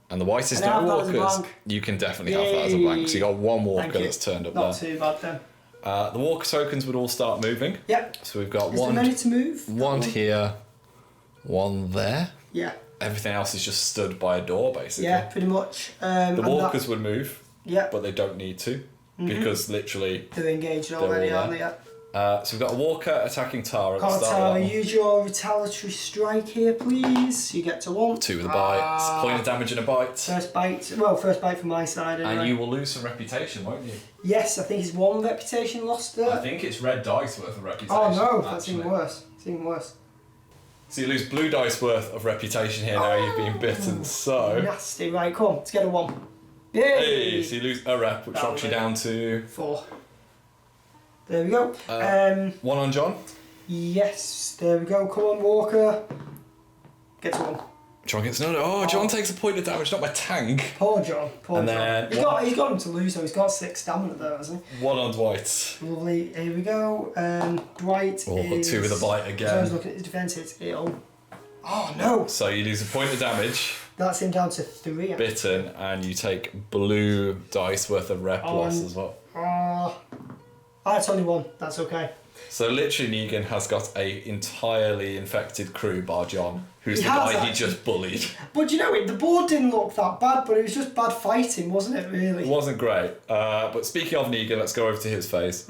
And the white is And I not have that as a walkers. blank. You can definitely have that as a blank. So you got 1 walker Thank you. that's turned up Not there. too bad then. The walker tokens would all start moving. Yep. So we've got Is there many to move? one here, 1 there. Yeah. Everything else is just stood by a door, basically. Yeah, pretty much. The and walkers that, would move, yeah, but they don't need to. Because literally... they're engaged already, all aren't there. they? Yeah. So we've got a walker attacking Tara at the Can't start Tara, of that one. use your retaliatory strike here, please. You get to 1. 2 with a bite. It's a point of damage and a bite. First bite. Well, first bite from my side. Anyway. And you will lose some reputation, won't you? Yes, I think it's 1 reputation lost there. I think it's red dice worth of reputation. Oh no, that's actually. even worse. It's even worse. So you lose blue dice worth of reputation here now you've been bitten. So, Nasty. Right, come on, let's get a 1. Yay! hey, so you lose a rep, which That'll knocks you do. down to 4. There we go. 1 on John. Yes, there we go. Come on, Walker. Get to 1. John gets no. Oh, John takes a point of damage, not my tank. Poor John. Poor And John. then He's got him to lose though. He's got 6 stamina there, hasn't 1 on Dwight. he? Lovely. Here we go. Dwight Oh, is... 2 with a bite So I was again. looking at his defence. It's Oh no! So you lose a point of damage, That's him down to 3. bitten, and you take blue dice worth of rep loss as well. That's only 1. That's okay. So literally Negan has got a entirely infected crew bar John, who's He the has guy he actually. just bullied. But you know it, the board didn't look that bad, but it was just bad fighting, wasn't it, really? It wasn't great. But speaking of Negan, let's go over to his phase.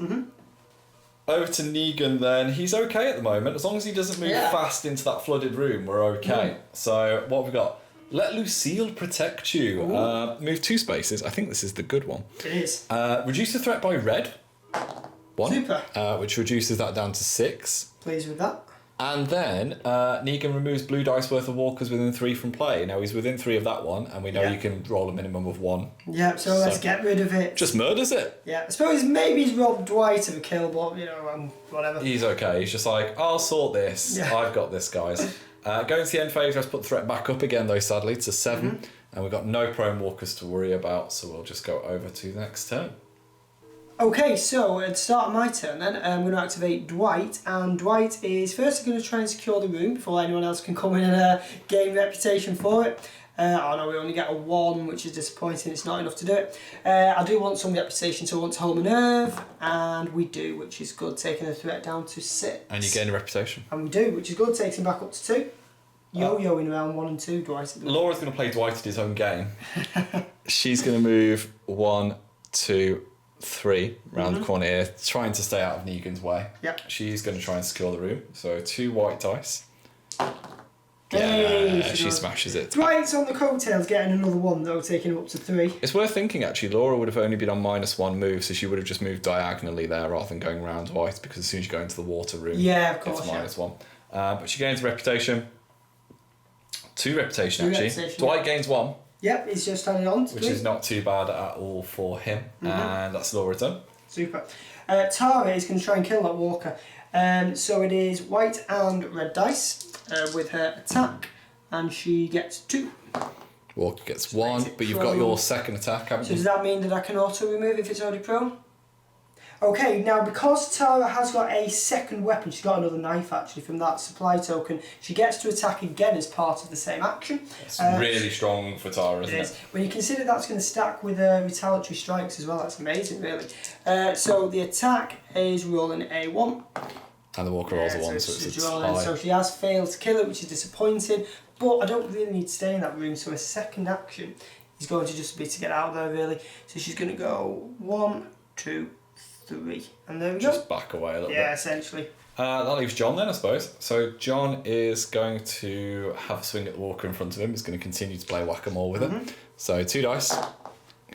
Over to Negan then. He's okay at the moment. As long as he doesn't move fast into that flooded room, we're okay. So what have we got? Let Lucille protect you. Move 2 spaces. I think this is the good one. It is. Reduce the threat by red. 1. Super. Which reduces that down to 6. Pleased with that. And then Negan removes blue dice worth of walkers within 3 from play. Now he's within 3 of that one, and we know you can roll a minimum of 1. Yeah, so let's get rid of it. Just murders it. Yeah, I suppose maybe he's robbed Dwight of a kill, but whatever. He's okay. He's just like, I'll sort this. Yeah. I've got this, guys. Going to the end phase, let's put the threat back up again, though, sadly, to 7. And we've got no prone walkers to worry about, so we'll just go over to the next turn. Okay, so at the start of my turn then, I'm going to activate Dwight, and Dwight is first going to try and secure the room before anyone else can come in and gain reputation for it. Oh no, we only get a 1, which is disappointing, it's not enough to do it. I do want some reputation, so I want to hold my nerve, and we do, which is good, taking the threat down to 6. And you gain a reputation. And we do, which is good, takes him back up to 2. Yo-yoing around 1 and 2, Dwight. Laura's going to play Dwight at his own game. She's going to move 1, 2, 3 round the corner here, trying to stay out of Negan's way. Yep. She's going to try and secure the room. So 2 white dice. Hey, Yeah, she smashes it. Dwight's on the coattails, getting another 1 though, taking him up to 3. It's worth thinking actually, Laura would have only been on -1 move, so she would have just moved diagonally there rather than going around Dwight, because as soon as you go into the water room, of course, it's -1. But she gains reputation. 2 reputation actually. Dwight gains 1. Yep, he's just added on to which is not too bad at all for him. And that's Laura done. Super. Tara is going to try and kill that walker. So it is white and red dice with her attack, and she gets 2. Walker gets 1, but you've got your second attack, haven't So you? does that mean that I can auto-remove if it's already prone? Okay, now because Tara has got a second weapon, she's got another knife actually from that supply token, she gets to attack again as part of the same action. It's really strong for Tara, isn't it? When you consider that's going to stack with retaliatory strikes as well, that's amazing really. So the attack is rolling a 1. And the walker rolls a 1, so it's high. So she has failed to kill it, which is disappointing, but I don't really need to stay in that room, so a second action is going to just be to get out of there really. So she's going to go 1, 2, 3, and there we go. Just back away a little bit. Yeah, essentially. That leaves John then, I suppose. So John is going to have a swing at the walker in front of him. He's going to continue to play whack-a-mole with it. So 2 dice.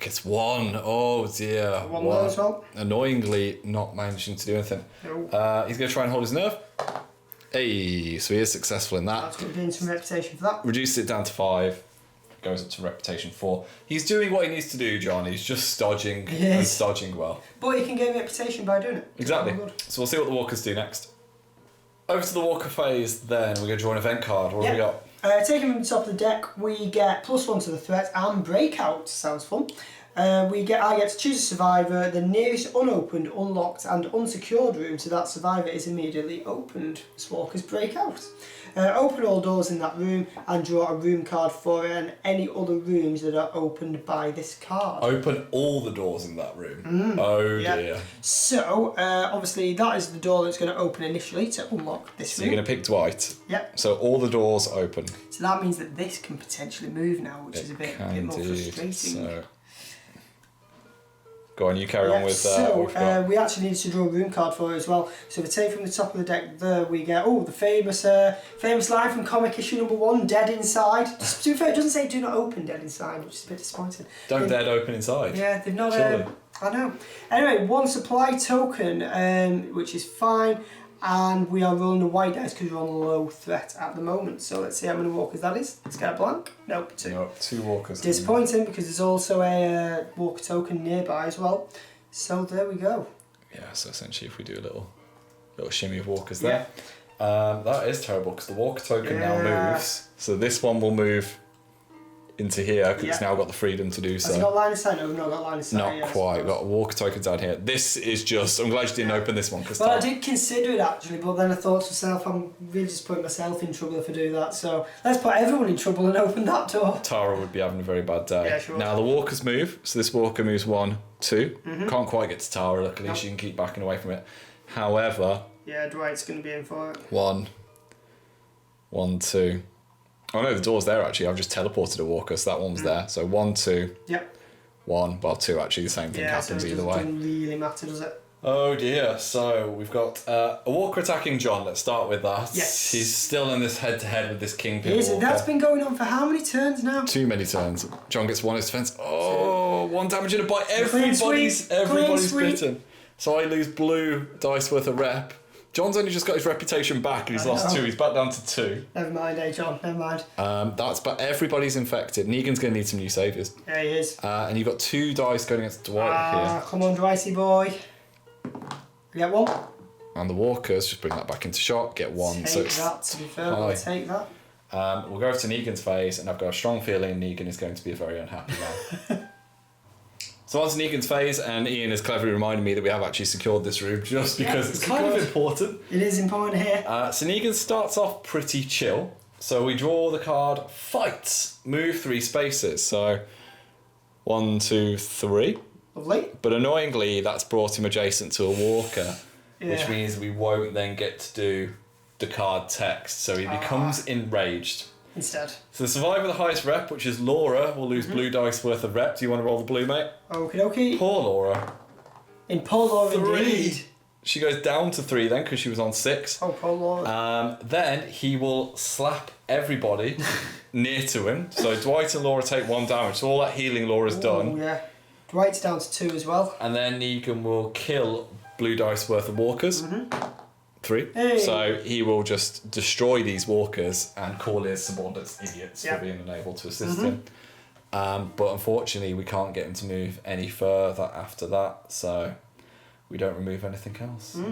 Gets 1. Oh dear. 1 as well. Annoyingly not managing to do anything. No. He's going to try and hold his nerve. Hey, so he is successful in that. That's going to gain some reputation for that. Reduces it down to 5. Goes up to reputation 4. He's doing what he needs to do, John. He's just dodging and dodging well. But he can gain reputation by doing it. Exactly. So we'll see what the walkers do next. Over to the walker phase then. We're going to draw an event card. What have we got? Taking from the top of the deck, we get +1 to the threat and breakout. Sounds fun. I get to choose a survivor. The nearest unopened, unlocked and unsecured room to that survivor is immediately opened. Walkers breakout. Open all doors in that room and draw a room card for any other rooms that are opened by this card. Open all the doors in that room. Oh dear. So, obviously that is the door that's going to open initially to unlock this room. So you're going to pick Dwight. Yep. So all the doors open. So that means that this can potentially move now, which is a bit more frustrating. So go on, you carry on with what we've got. We actually need to draw a room card for it as well. So if we take from the top of the deck there, we get the famous line from comic issue #1, Dead Inside. Just to be fair, it doesn't say do not open Dead Inside, which is a bit disappointing. Don't dead open inside. Yeah, they've not. Surely. I know. Anyway, 1 supply token, which is fine, and we are rolling the white dice because we're on low threat at the moment. So let's see how many walkers that is. Let's get a blank. Nope, 2. Nope, 2 walkers. Disappointing because there's also a walker token nearby as well. So there we go. Yeah, so essentially if we do a little shimmy of walkers there. That is terrible because the walker token now moves. So this one will move into here because it's now got the freedom to do so. Has it got line of sight? No, we've not got line of sight. Not quite. We've got a walker token down here. This is just... I'm glad you didn't open this one. Well, I did consider it actually, but then I thought to myself, I'm really just putting myself in trouble if I do that. So let's put everyone in trouble and open that door. Tara would be having a very bad day. Yeah, sure. Now the walkers move. So this walker moves 1, 2. Can't quite get to Tara, luckily. Nope. She can keep backing away from it. However... Yeah, Dwight's going to be in for it. 1, 2... Oh no, the door's there actually. I've just teleported a walker, so that one was there. So 1, 2. Yep. 1, well 2 actually. The same thing happens so either way. Doesn't really matter, does it? Oh dear, so we've got a walker attacking John, let's start with that. Yes. He's still in this head-to-head with this Kingpin Is it? walker. That's been going on for how many turns now? Too many turns. John gets 1 his defense. Oh, 1 damage and a bite. Clean Everybody's sweep. bitten. So I lose blue dice worth of rep. John's only just got his reputation back and he's lost 2. He's back down to 2. Never mind, John, never mind. But everybody's infected. Negan's going to need some new saviours. Yeah, he is. And you've got 2 dice going against Dwight here. Come on, Dwighty boy. You get 1. And the walkers, just bring that back into shot, get 1. Take so it's that, to be fair, high. we'll take that. We'll go over to Negan's phase, and I've got a strong feeling Negan is going to be a very unhappy man. So on to Negan's phase, and Ian has cleverly reminded me that we have actually secured this room just because it's kind of important. It is important here. So Negan starts off pretty chill. So we draw the card Fight, move 3 spaces. So 1, 2, 3. Lovely. But annoyingly, that's brought him adjacent to a walker, which Yeah. means we won't then get to do the card text. So he becomes enraged. Instead. So the survivor with the highest rep, which is Laura, will lose blue dice worth of rep. Do you want to roll the blue, mate? Okie dokie. Poor Laura. In Polo 3. indeed. She goes down to 3 then because she was on 6. Oh, Polo. Then he will slap everybody near to him. So Dwight and Laura take 1 damage. So all that healing Laura's Oh, done. yeah. Dwight's down to 2 as well. And then Negan will kill blue dice worth of walkers. 3. Hey. So he will just destroy these walkers and call his subordinates idiots Yeah. for being unable to assist him. But unfortunately, we can't get him to move any further after that. So we don't remove anything else. So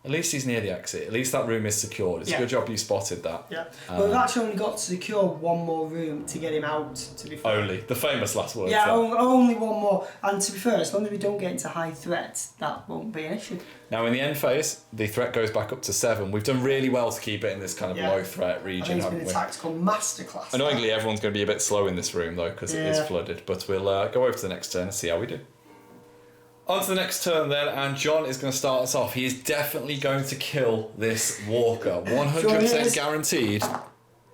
at least he's near the exit. At least that room is secured. It's a good job you spotted that. Yeah. But we've actually only got to secure 1 more room to get him out, to be fair. Only. The famous last words. Yeah, there. only 1 more. And to be fair, as long as we don't get into high threats, that won't be an issue. Now in the end phase, the threat goes back up to 7. We've done really well to keep it in this kind of low threat I region, think it's haven't been we? a tactical masterclass. Annoyingly, everyone's going to be a bit slow in this room though because it is flooded. But we'll go over to the next turn and see how we do. On to the next turn then, and John is going to start us off. He is definitely going to kill this walker. 100% guaranteed.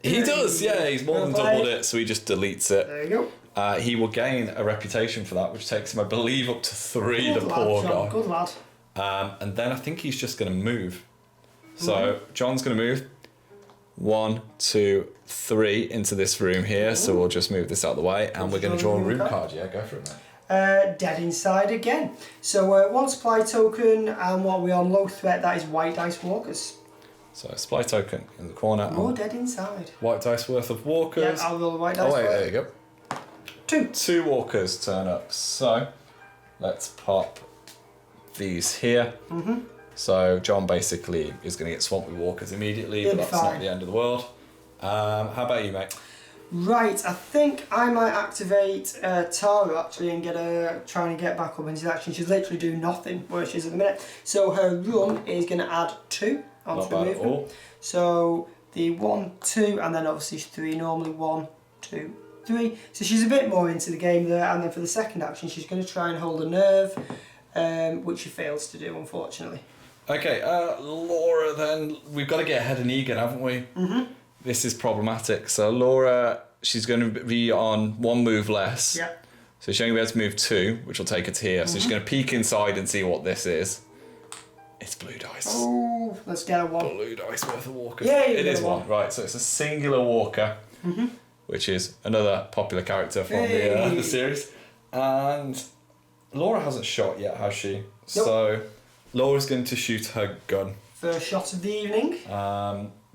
He does, yeah. He's more than doubled it, so he just deletes it. There you go. He will gain a reputation for that, which takes him, I believe, up to 3, Good the lad, poor John. guy. Good lad. And then I think he's just going to move. So John's going to move 1, 2, 3 into this room here. So we'll just move this out of the way, and we're going to draw a room card. Yeah, go for it, mate. Dead inside again. So 1 supply token, and what are we on? Low threat, that is white dice walkers. So supply token in the corner. More dead inside. White dice worth of walkers. Yeah, I'll roll the white dice. Oh wait, for it. there you go. 2. 2 walkers turn up. So let's pop these here. So John basically is going to get swamped with walkers immediately, He'll but be that's not fine. the end of the world. How about you, mate? Right, I think I might activate Tara actually and get her trying to get back up into action. She's literally doing nothing where she is at the minute. So her run is going to add 2 onto Not the bad at movement. all. So the 1, 2, and then obviously 3 normally. 1, 2, 3. So she's a bit more into the game there. And then for the second action, she's going to try and hold a nerve, which she fails to do, unfortunately. Okay, Laura then. We've got to get ahead of Negan, haven't we? This is problematic. So Laura, she's going to be on 1 move less. Yeah. So she's only going to be able to move 2, which will take her to here. So she's going to peek inside and see what this is. It's blue dice. Oh, let's get a 1. Blue dice worth of walkers. Yeah, it is 1. Right, so it's a singular walker, which is another popular character from the series. And Laura hasn't shot yet, has she? So Laura's going to shoot her gun. First shot of the evening.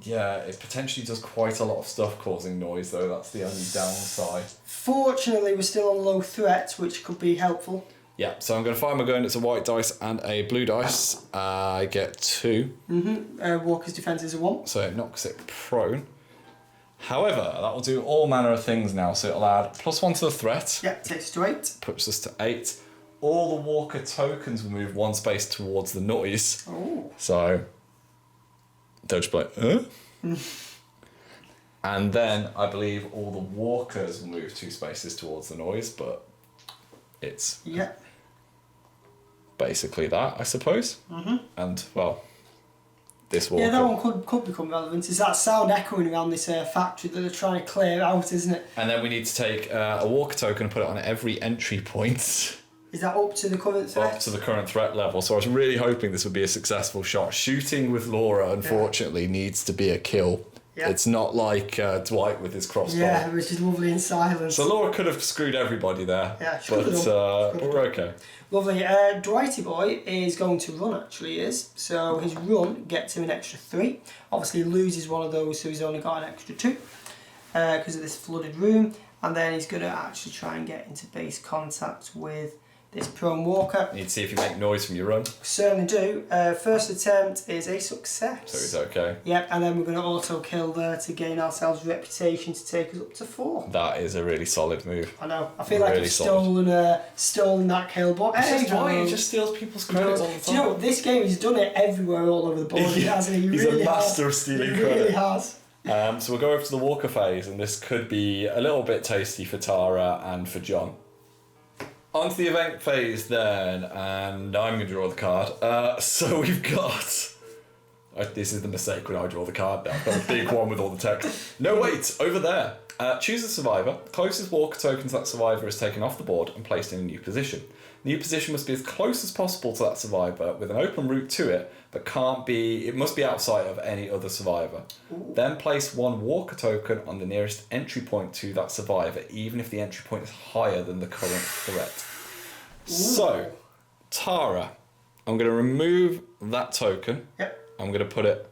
Yeah, it potentially does quite a lot of stuff causing noise though, that's the only downside. Fortunately, we're still on low threat, which could be helpful. Yeah, so I'm going to fire my gun, it's a white dice and a blue dice. I get 2. Walker's defense is a 1. So it knocks it prone. However, that will do all manner of things now, so it'll add +1 to the threat. Yeah, takes us to 8. Puts us to 8. All the walker tokens will move 1 space towards the noise. Oh. So they'll just be like, And then I believe all the walkers will move 2 spaces towards the noise, but it's basically that, I suppose. And, well, this walker. Yeah, that one could become relevant. It's that sound echoing around this factory that they're trying to clear out, isn't it? And then we need to take a walker token and put it on every entry point. Is that up to the current threat? Up to the current threat level. So I was really hoping this would be a successful shot. Shooting with Laura, unfortunately, needs to be a kill. Yeah. It's not like Dwight with his crossbow. Yeah, which is lovely in silence. So Laura could have screwed everybody there. Yeah, but we're okay. Lovely. Dwighty boy is going to run, actually, So his run gets him an extra 3. Obviously, he loses one of those, so he's only got an extra 2 because of this flooded room. And then he's going to actually try and get into base contact with this prone walker. You need to see if you make noise from your run. Certainly do. First attempt is a success. So he's okay. Yep, and then we're going to auto kill there to gain ourselves reputation to take us up to 4. That is a really solid move. I know. I feel like I've stolen that kill, but hey, he just steals people's credit all the time. Do you know what? This game, he's done it everywhere, all over the board. He hasn't he? He's really a master of stealing credit. He really has. So we'll go over to the Walker phase, and this could be a little bit tasty for Tara and for John. On to the event phase then, and I'm going to draw the card. So we've got... this is the mistake when I draw the card now. I've got a big one with all the text. No, wait, over there. Choose a survivor. The closest Walker token to that survivor is taken off the board and placed in a new position. The new position must be as close as possible to that survivor with an open route to it, but it must be outside of any other survivor. Ooh. Then place 1 Walker token on the nearest entry point to that survivor, even if the entry point is higher than the current threat. Ooh. So, Tara, I'm going to remove that token. Yep. I'm going to put it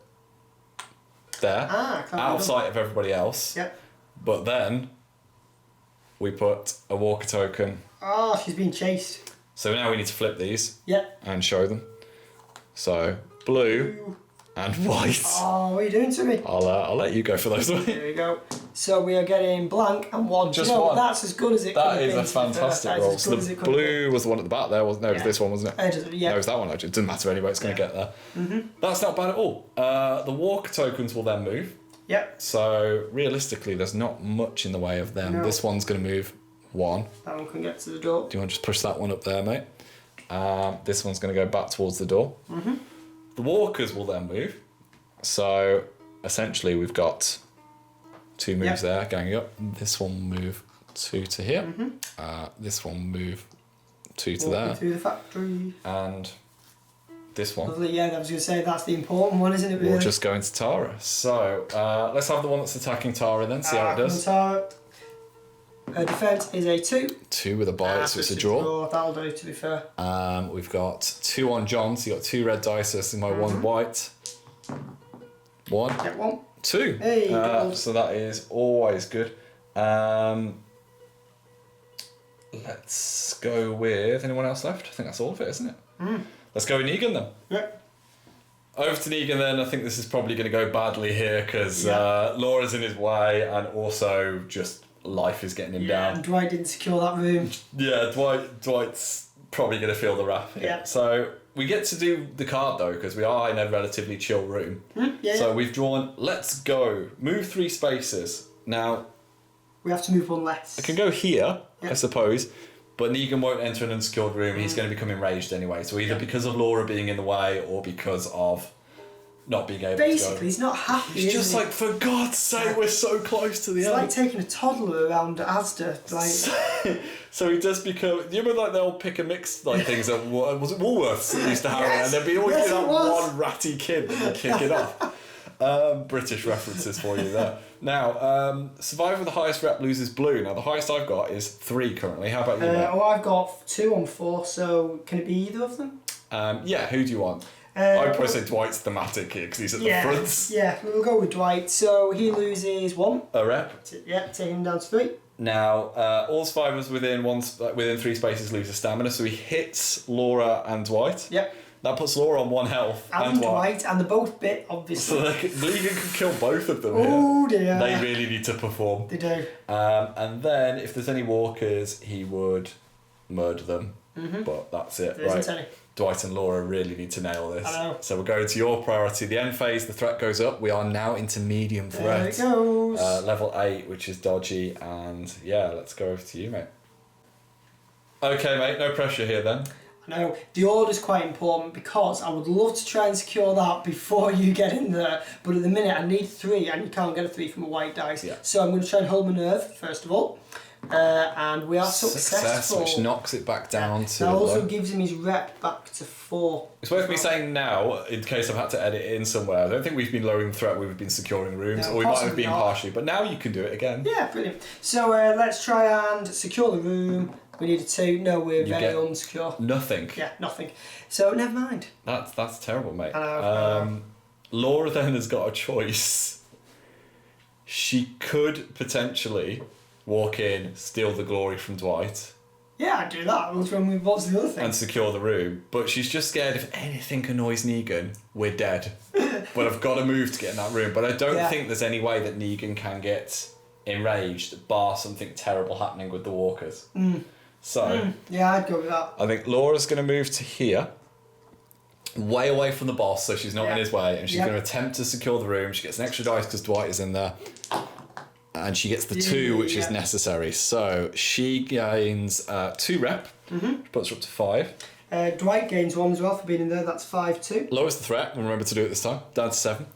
there, outside of everybody else. Yep. But then we put a Walker token. Oh, she's being chased. So now we need to flip these. Yep. And show them. So blue and white. Oh, what are you doing to me? I'll let you go for those. There we go. So we are getting blank and 1. Just one. That's as good as it could have been. That is a fantastic roll. So the blue was the one at the back there, wasn't it? No, it was this one, wasn't it? Yeah. No, it was that one. It doesn't matter anyway. It's going to get there. Mm-hmm. That's not bad at all. The Walker tokens will then move. Yep. So realistically, there's not much in the way of them. No. This one's going to move 1. That one can get to the door. Do you want to just push that one up there, mate? This one's going to go back towards the door. Mm-hmm. The Walkers will then move. So essentially, we've got 2 moves there going up. This one will move 2 to here. Mm-hmm. This one will move 2 to Walking there. Through the factory. And this one. Lovely. Yeah, I was going to say that's the important one, isn't it? Really? We'll just go into Tara. So let's have the one that's attacking Tara then. See how it does. Tara. Her defence is a 2. 2 with a bite, so it's a draw. That'll do, to be fair. We've got 2 on John, so you've got 2 red dice. This is my 1 white. 1. Get 1. 2. Hey, so that is always good. Let's go with anyone else left. I think that's all of it, isn't it? Let's go with Negan then. Yep. Over to Negan then. I think this is probably going to go badly here because Laura's in his way, and also just life is getting him down. And Dwight didn't secure that room. Yeah, Dwight's probably going to feel the wrath here. Yeah. So we get to do the card though because we are in a relatively chill room. So we've drawn let's go. Move 3 spaces. Now we have to move 1 less. I can go here, I suppose, but Negan won't enter an unsecured room. He's going to become enraged anyway. So either because of Laura being in the way or because of not being able to go. Basically, he's not happy. He's just like, for God's sake, we're so close to the end. It's like taking a toddler around Asda. Like. So he does become. You remember like they'll pick and mix like things at was it Woolworths that used to have it, and there'd be always that one ratty kid that would kick it off. British references for you there. Now, survivor with the highest rep loses blue. Now the highest I've got is 3 currently. How about you? I've got 2 on 4. So can it be either of them? Yeah. Who do you want? I'd probably say Dwight's thematic here because he's at the front. Yeah, we'll go with Dwight. So he loses 1. A rep. Take him down to 3. Now, all survivors within 3 spaces lose a stamina, so he hits Laura and Dwight. Yep. That puts Laura on 1 health. And Dwight, and they're both bit, obviously. So Negan can kill both of them. Oh dear. They really need to perform. They do. And then, if there's any walkers, he would murder them. But that's it. There isn't any. Dwight and Laura really need to nail this. I know. So we're going to your priority. The end phase, the threat goes up. We are now into medium threat. There it goes. Level 8, which is dodgy. And yeah, let's go over to you, mate. Okay, mate, no pressure here then. I know. The order's quite important because I would love to try and secure that before you get in there. But at the minute, I need 3 and you can't get a 3 from a white dice. Yeah. So I'm going to try and hold my nerve, first of all. And we are successful. Which knocks it back down to... That also gives him his rep back to 4. It's worth me saying now, in case I've had to edit it in somewhere, I don't think we've been lowering the threat, we've been securing rooms, No, or we might have possibly been not. partially, but now you can do it again. Yeah, brilliant. So let's try and secure the room. We need a 2. No, we're very get unsecure. Nothing. Yeah, nothing. So never mind. That's terrible, mate. I know. Laura then has got a choice. She could potentially walk in, steal the glory from Dwight, Yeah, I'd do that. What's wrong with what's the other thing? and secure the room, but she's just scared if anything annoys Negan, we're dead. But I've got to move to get in that room. But I don't think there's any way that Negan can get enraged, bar something terrible happening with the walkers. So Yeah, I'd go with that. I think Laura's going to move to here, way away from the boss, so she's not in his way, and she's going to attempt to secure the room. She gets an extra dice because Dwight is in there, and she gets the 2, which is necessary. So she gains 2 rep, which puts her up to 5. Dwight gains 1 as well for being in there. That's 5-2. Lowers the threat. We'll remember to do it this time. Down to 7.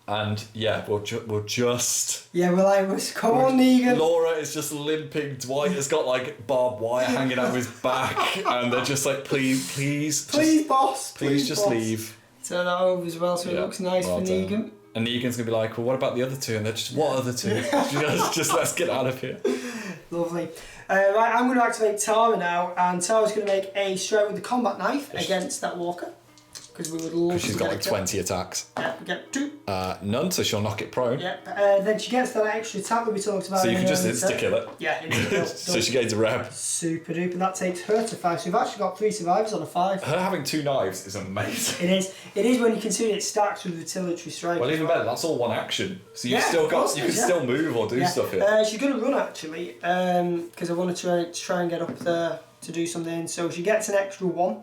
And yeah, we'll just... Yeah, well, come on, Negan. Laura is just limping. Dwight has got like barbed wire hanging out of his back, and they're just like, please, boss. please just boss. leave. Turn that over as well, so it looks nice well for done. Negan. And Negan's gonna be like, well, what about the other 2? And they're just, what other 2? just let's get out of here. Lovely. Right, I'm going to activate Tara now, and Tara's going to make a strike with the combat knife against that walker. Because we would love to She's got like 20 attacks. Yeah, we get 2. None, so she'll knock it prone. Yeah, then she gets that extra attack that we talked about. So you can just insta-kill it. Yeah, insta-kill. So she gains a rep. Super duper. That takes her to 5. So we've actually got 3 survivors on a 5. Her having 2 knives is amazing. It is. It is when you consider it stacks with artillery strike. Well, even better, that's all one action. So you've Yeah, still got, of course you it can is, still move or do stuff here. She's going to run actually, because I want to try and get up there to do something. So she gets an extra 1.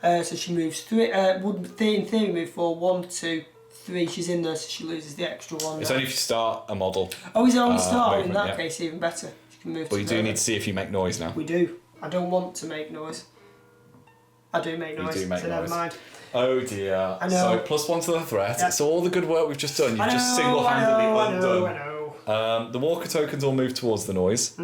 So she moves 3. Would in theory move 4, 1, 2, 3. She's in there, so she loses the extra 1. It's only if you start a model. Oh, is it on the start? movement, In that case, even better. She can move. But to you do there. need to see if you make noise now. We do. I don't want to make noise. I do make noise. You do make so never noise. mind. Oh dear. I know. So +1 to the threat. Yeah. So all the good work we've just done, you've just single-handedly undone. The walker tokens all move towards the noise.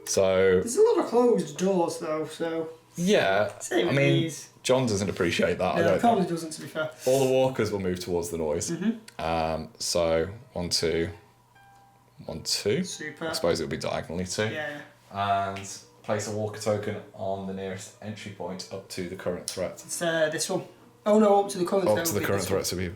So There's a lot of closed doors though, so yeah, same I with mean, these. John doesn't appreciate that. I No, don't probably think. doesn't, to be fair. All the walkers will move towards the noise. So 1, 2, 1, 2. Super. I suppose it would be diagonally 2. Yeah. And place a walker token on the nearest entry point up to the current threat. It's this one. Oh no, up to the current threat. Up to the current threat, so we.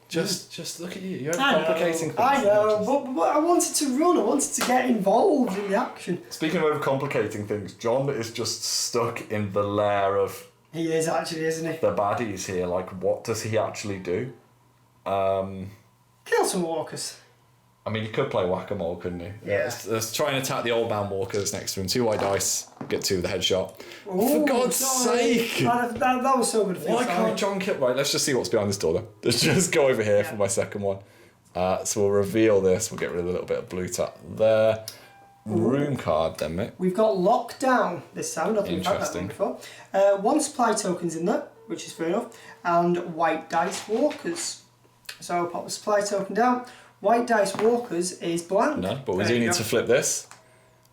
Just look at you. You're I overcomplicating things. I know, but I wanted to run. I wanted to get involved in the action. Speaking of overcomplicating things, John is just stuck in the lair of He is actually, isn't he? the baddies here. Like, what does he actually do? Kill some walkers. I mean, he could play whack-a-mole, couldn't he? Yeah. Let's try and attack the old man walker that's next to him. 2 white dice, get 2 with the headshot. Ooh, For God's sorry. sake! That was so good for you. Why can't John kill... Right, let's just see what's behind this door then. Let's just go over here for my second one. So we'll reveal this. We'll get rid of a little bit of blue tap there. Room card then, mate. We've got lockdown this time. I don't think we've had that one Interesting. before. 1 supply token's in there, which is fair enough, and white dice walkers. So I'll pop the supply token down. White dice walkers is blank. No, but we There do you need go. to flip this.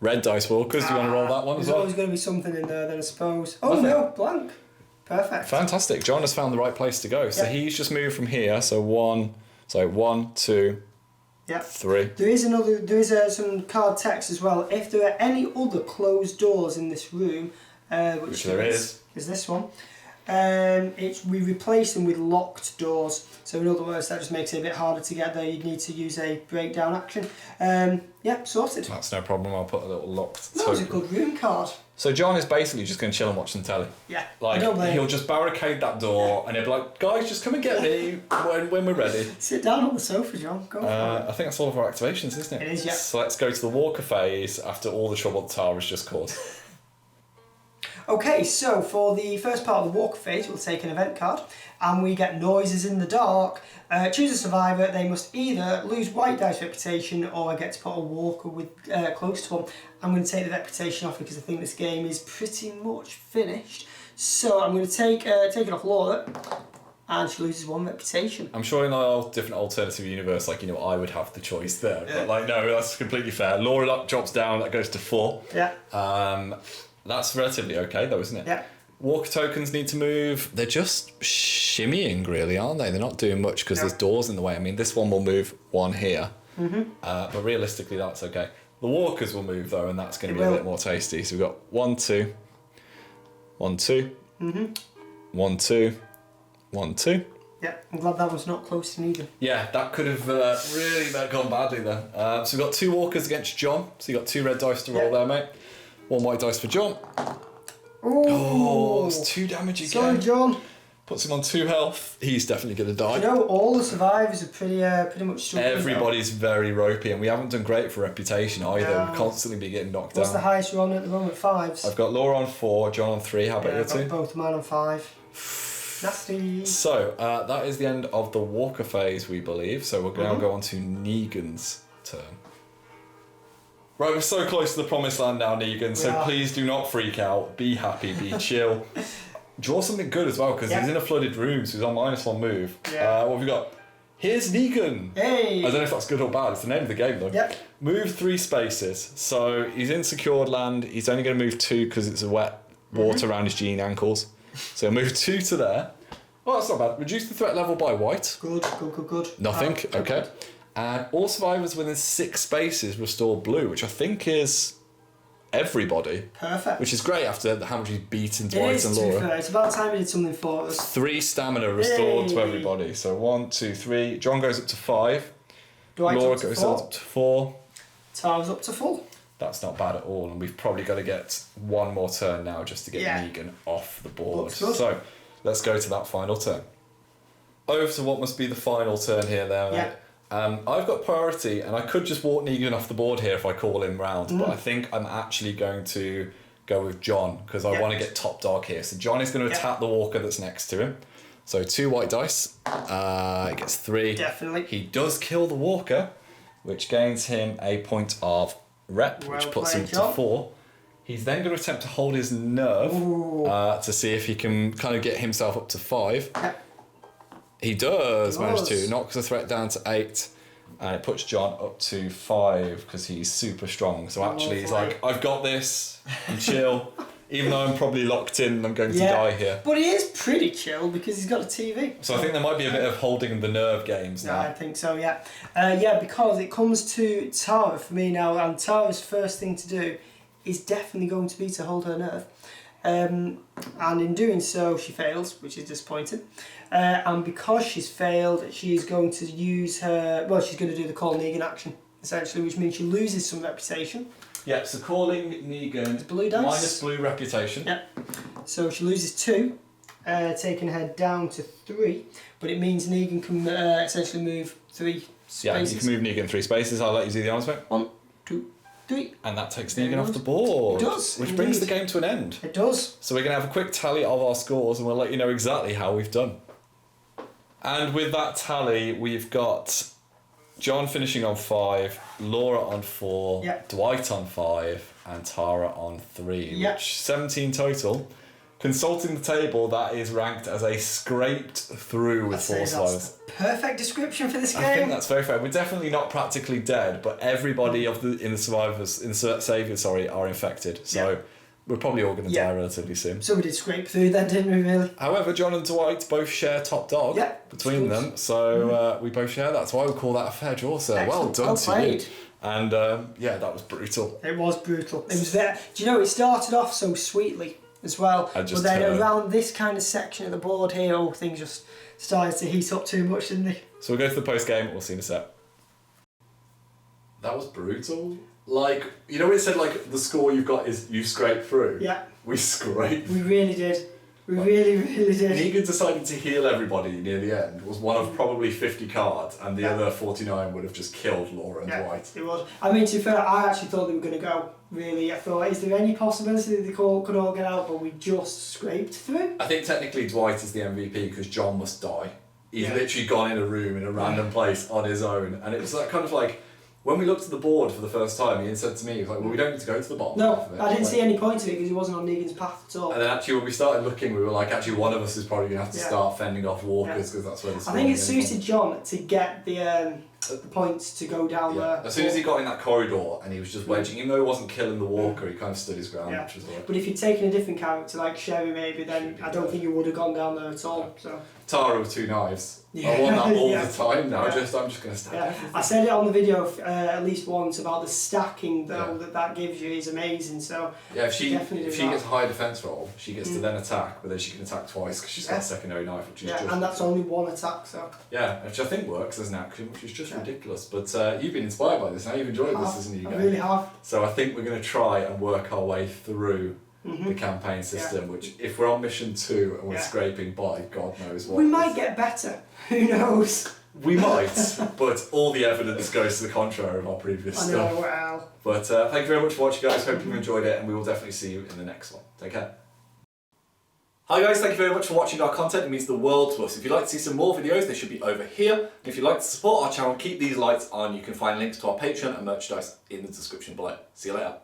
Red dice walkers, do you want to roll that one as There's well? always going to be something in there then, I suppose. Oh Nothing. no, blank. Perfect. Fantastic. John has found the right place to go. So Yep. he's just moved from here. So 1, 2, Yep. 3. There is some card text as well. If there are any other closed doors in this room, which there is this one, we replace them with locked doors. So in other words, that just makes it a bit harder to get there. You'd need to use a breakdown action. Yep, sorted. That's no problem. I'll put a little locked That was a token. good room card. So John is basically just going to chill and watch some telly. Yeah, I Like, don't blame he'll him. just barricade that door and he'll be like, guys, just come and get me when we're ready. Sit down on the sofa, John. Go for it. I think that's all of our activations, isn't it? It is, yeah. So let's go to the walker phase after all the trouble that Tara's just caused. Okay, so for the first part of the walk phase, we'll take an event card, and we get noises in the dark. Choose a survivor. They must either lose white dice reputation, or I get to put a walker with close to them. I'm going to take the reputation off because I think this game is pretty much finished. So I'm going to take it off Laura, and she loses 1 reputation. I'm sure in our different alternative universe, like, I would have the choice there. But, like, no, that's completely fair. Laura drops down, that goes to 4. Yeah. That's relatively okay, though, isn't it? Yeah. Walker tokens need to move. They're just shimmying, really, aren't they? They're not doing much because there's doors in the way. I mean, this one will move 1 here. But realistically, that's okay. The walkers will move, though, and that's going to be a bit more tasty. So we've got 1, 2, 1, 2, 1, 2, 1, 2. Yeah, I'm glad that was not close to Negan. Yeah, that could have really gone badly then. So we've got 2 walkers against John. So you've got 2 red dice to roll there, mate. 1 white dice for John. Oh, it's 2 damage again. Sorry, John. Puts him on 2 health. He's definitely going to die. You know, all the survivors are pretty much struggling. Everybody's very ropey, and we haven't done great for reputation either. No. We've constantly been getting knocked down. What's the highest you're on at the moment? 5s? I've got Laura on 4, John on 3. How about you two? I've got both of mine on 5. Nasty. So, that is the end of the Walker phase, we believe. So we're going to go on to Negan's turn. Right, we're so close to the promised land now, Negan, so please do not freak out. Be happy, be chill. Draw something good as well, because he's in a flooded room, so he's on -1 move. Yeah. What have we got? Here's Negan. Hey! I don't know if that's good or bad. It's the name of the game, though. Yep. Move 3 spaces. So he's in secured land. He's only going to move 2 because it's a wet water around his jean ankles. So he'll move 2 to there. Oh, that's not bad. Reduce the threat level by white. Good. Nothing. Okay. And all survivors within 6 spaces restore blue, which I think is everybody. Perfect. Which is great after how much he's beaten Dwight and Laura. Fair. It's about time he did something for us. 3 stamina restored to everybody. So 1, 2, 3. John goes up to 5. Laura goes up to 4. Tara's up to full. That's not bad at all, and we've probably got to get 1 more turn now just to get Negan off the board. So let's go to that final turn. Over to what must be the final turn here there, mate. I've got priority, and I could just walk Negan off the board here if I call him round, but I think I'm actually going to go with John, because I want to get top dog here. So John is going to attack the walker that's next to him. So 2 white dice. He gets 3. Definitely. He does kill the walker, which gains him a point of rep, which puts him to 4. He's then going to attempt to hold his nerve to see if he can kind of get himself up to 5. He does manage to, knocks the threat down to 8, and it puts John up to 5 because he's super strong. So actually he's like, I've got this, and chill, even though I'm probably locked in and I'm going to die here. But he is pretty chill because he's got a TV. So I think there might be a bit of holding the nerve games now. Yeah, I think so, because it comes to Tara for me now, and Tara's first thing to do is definitely going to be to hold her nerve. And in doing so, she fails, which is disappointing. And because she's failed, she's going to use her... Well, she's going to do the call Negan action, essentially, which means she loses some reputation. Yeah, so calling Negan blue dice. minus blue reputation. Yeah. So she loses 2, taking her down to 3. But it means Negan can essentially move 3 spaces. Yeah, you can move Negan 3 spaces. I'll let you do the honors, mate. 1, 2, 3. And that takes Negan off the board. It does. Which brings the game to an end. It does. So we're going to have a quick tally of our scores, and we'll let you know exactly how we've done. And with that tally, we've got John finishing on 5, Laura on 4, Dwight on 5, and Tara on 3, which 17 total. Consulting the table, that is ranked as a scraped through with 4 survivors. Perfect description for this game. I think that's very fair. We're definitely not practically dead, but everybody in the saviors, are infected. So we're probably all going to die relatively soon. So we did scrape through then, didn't we, really? However, John and Dwight both share top dog between them, so we both share. That's why we call that a fair draw, sir. Excellent. Well done to you. And that was brutal. It was brutal. It was there. Do you know, it started off so sweetly as well, but then around this kind of section of the board here, things just started to heat up too much, didn't they? So we'll go to the post game. We'll see in a sec. That was brutal. Like, you know when it said like the score you've got is you scraped through? Yeah. We scraped. We really did. We really did. Negan decided to heal everybody near the end. Was one of probably 50 cards, and the other 49 would have just killed Laura and Dwight. It was. I mean, to be fair, I actually thought they were going to go. Really, I thought, is there any possibility that they could all get out? But we just scraped through. I think technically Dwight is the MVP because John must die. He's literally gone in a room in a random place on his own, and it was that kind of like, When we looked at the board for the first time, Ian said to me, he was like, well, we don't need to go to the bottom No, half of it. I didn't see any point of it because he wasn't on Negan's path at all. And then actually when we started looking, we were like, actually one of us is probably going to have to Yeah. start fending off walkers because that's where the I think it suited John to get the points to go down there. As soon as he got in that corridor and he was just wedging, even though he wasn't killing the walker, he kind of stood his ground, Yeah. which was like... But if you'd taken a different character like Sherry maybe, then I don't think you would have gone down there at all. So. Tara with 2 knives. Yeah. I want that all Yeah. the time now, Yeah. I'm just going to stab everything. I said it on the video at least once about the stacking though that gives you is amazing. So Yeah, if she definitely do gets that. a high defence roll, she gets to then attack, but then she can attack twice because she's got a secondary knife, which is just... and that's only one attack. So which I think works as an action, which is just ridiculous. But you've been inspired by this now, you've enjoyed this as a new I game. really have. So I think we're going to try and work our way through the campaign system, which if we're on mission 2 and we're scraping by, God knows what. We might get better. Who knows? We might, but all the evidence goes to the contrary of our previous I stuff. know, well. But thank you very much for watching, guys. Hope you've enjoyed it, and we will definitely see you in the next one. Take care. Hi guys, thank you very much for watching our content. It means the world to us. If you'd like to see some more videos, they should be over here. And if you'd like to support our channel, keep these lights on. You can find links to our Patreon and merchandise in the description below. See you later.